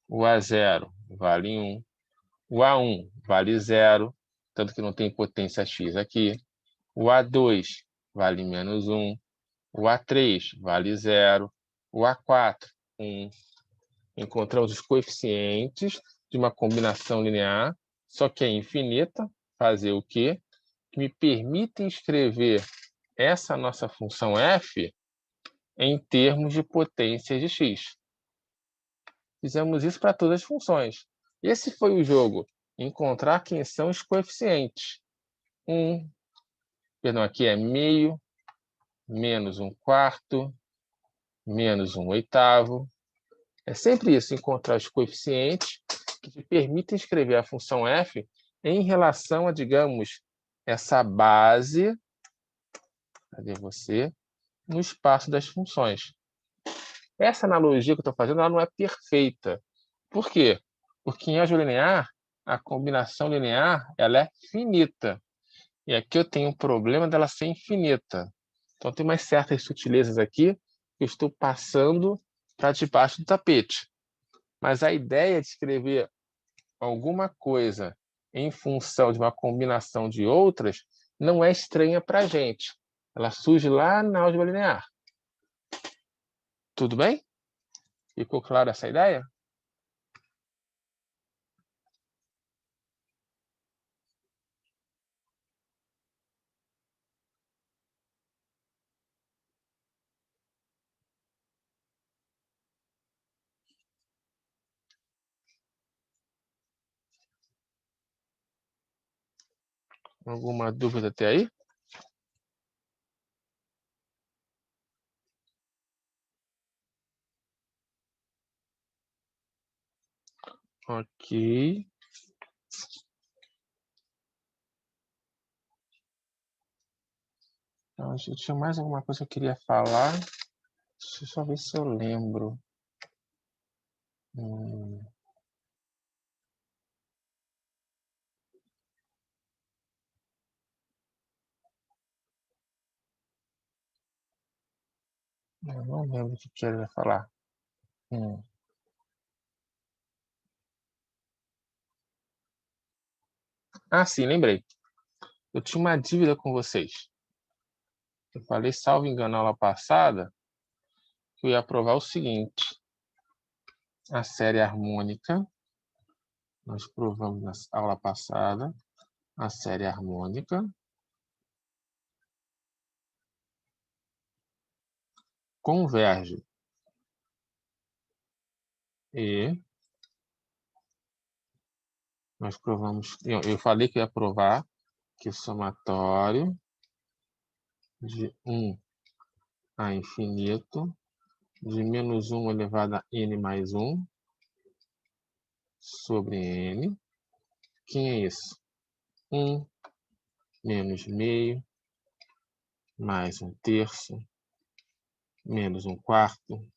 O A0 vale 1. O A1 vale 0, tanto que não tem potência x aqui. O A2 vale menos 1. O A3 vale 0. O A4, 1. Encontramos os coeficientes de uma combinação linear, só que é infinita. Fazer o quê? Que me permite escrever essa nossa função f em termos de potências de x. Fizemos isso para todas as funções. Esse foi o jogo. Encontrar quem são os coeficientes. Perdão, aqui é meio, menos 1/4, menos 1/8. É sempre isso, encontrar os coeficientes que te permitem escrever a função f em relação a, digamos, essa base, cadê você? No espaço das funções. Essa analogia que eu estou fazendo, ela não é perfeita. Por quê? Porque em álgebra linear, a combinação linear ela é finita. E aqui eu tenho um problema dela ser infinita. Então, tem umas certas sutilezas aqui que eu estou passando para debaixo do tapete. Mas a ideia de escrever alguma coisa em função de uma combinação de outras não é estranha para a gente. Ela surge lá na álgebra linear. Tudo bem? Ficou clara essa ideia? Alguma dúvida até aí? Ok. Então, eu tinha mais alguma coisa que eu queria falar. Deixa eu só ver se eu lembro. Eu não lembro o que eu queria falar. Ah, sim, lembrei. Eu tinha uma dívida com vocês. Eu falei, salvo engano, na aula passada, que eu ia provar o seguinte. A série harmônica, nós provamos na aula passada, a série harmônica converge. E nós provamos, eu falei que eu ia provar que o somatório de 1 a infinito de menos 1 elevado a n mais 1 sobre n. Quem é isso? 1 menos meio mais 1/3 menos 1/4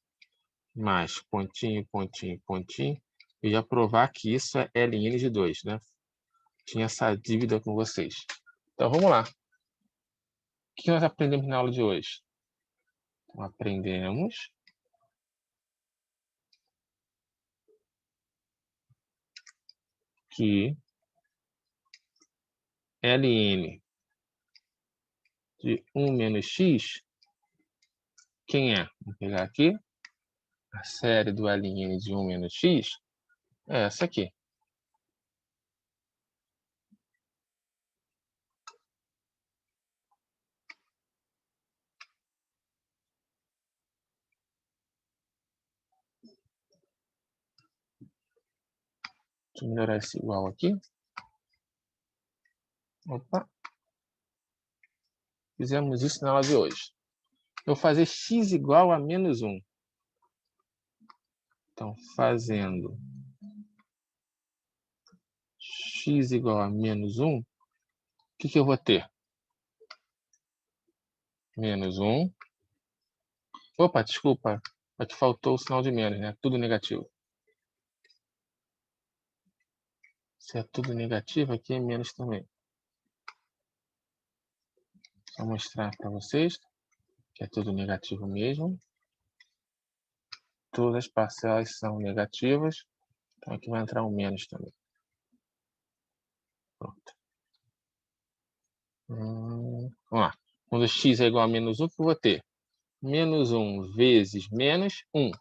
mais pontinho, pontinho, pontinho. Eu ia provar que isso é ln de 2, né? Tinha essa dívida com vocês. Então, vamos lá. O que nós aprendemos na aula de hoje? Então, aprendemos que ln de 1 menos x, quem é? Vou pegar aqui. A série do ln de 1 menos x é essa aqui. Deixa eu melhorar esse igual aqui. Opa. Fizemos isso na aula de hoje. Eu vou fazer x igual a menos 1. Então, fazendo x igual a menos 1, o que eu vou ter? Menos 1. Opa, desculpa. Aqui faltou o sinal de menos, né? Tudo negativo. Se é tudo negativo, aqui é menos também. Só mostrar para vocês que é tudo negativo mesmo. Todas as parcelas são negativas. Então, aqui vai entrar um menos também. Pronto. Vamos lá. Quando x é igual a menos 1, o que eu vou ter? Menos 1 vezes menos 1.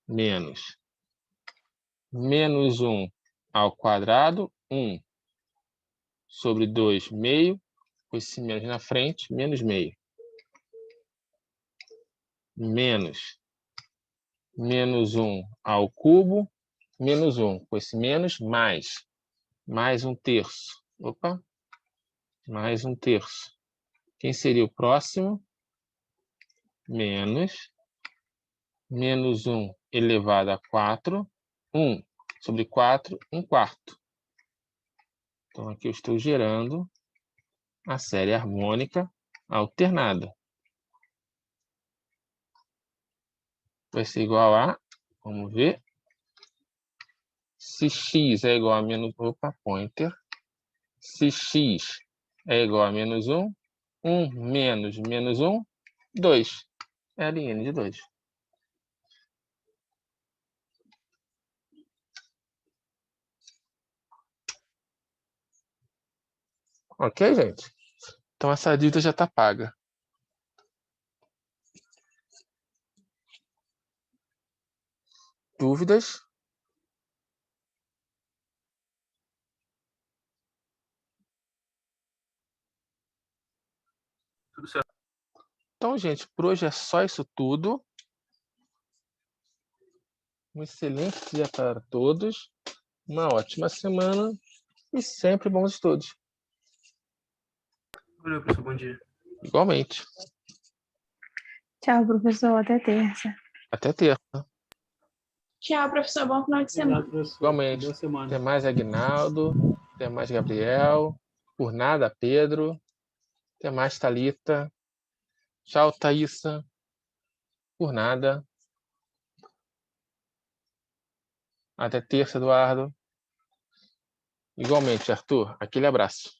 Menos. Menos 1 ao quadrado, 1. Sobre 2, meio. Com esse menos na frente, menos meio. Menos. Menos 1 ao cubo, menos 1. Com esse menos, mais. Mais 1/3. Opa. Mais 1/3. Quem seria o próximo? Menos. Menos 1 elevado a 4. 1 sobre 4, 1/4. Então, aqui eu estou gerando a série harmônica alternada. Vai ser igual a, vamos ver, se x é igual a menos, opa, pointer, se x é igual a menos 1, 1 menos menos 1, 2. É a linha de 2. Ok, gente? Então, essa dívida já está paga. Dúvidas? Tudo certo. Então, gente, por hoje é só isso tudo. Um excelente dia para todos. Uma ótima semana. E sempre bons estudos. Valeu, professor. Bom dia. Igualmente. Tchau, professor. Até terça. Até terça. Tchau, professor. Bom final de semana. Obrigado, professor. Igualmente. Boa semana. Até mais, Aguinaldo. Até mais, Gabriel. Por nada, Pedro. Até mais, Thalita. Tchau, Thaísa. Por nada. Até terça, Eduardo. Igualmente, Arthur. Aquele abraço.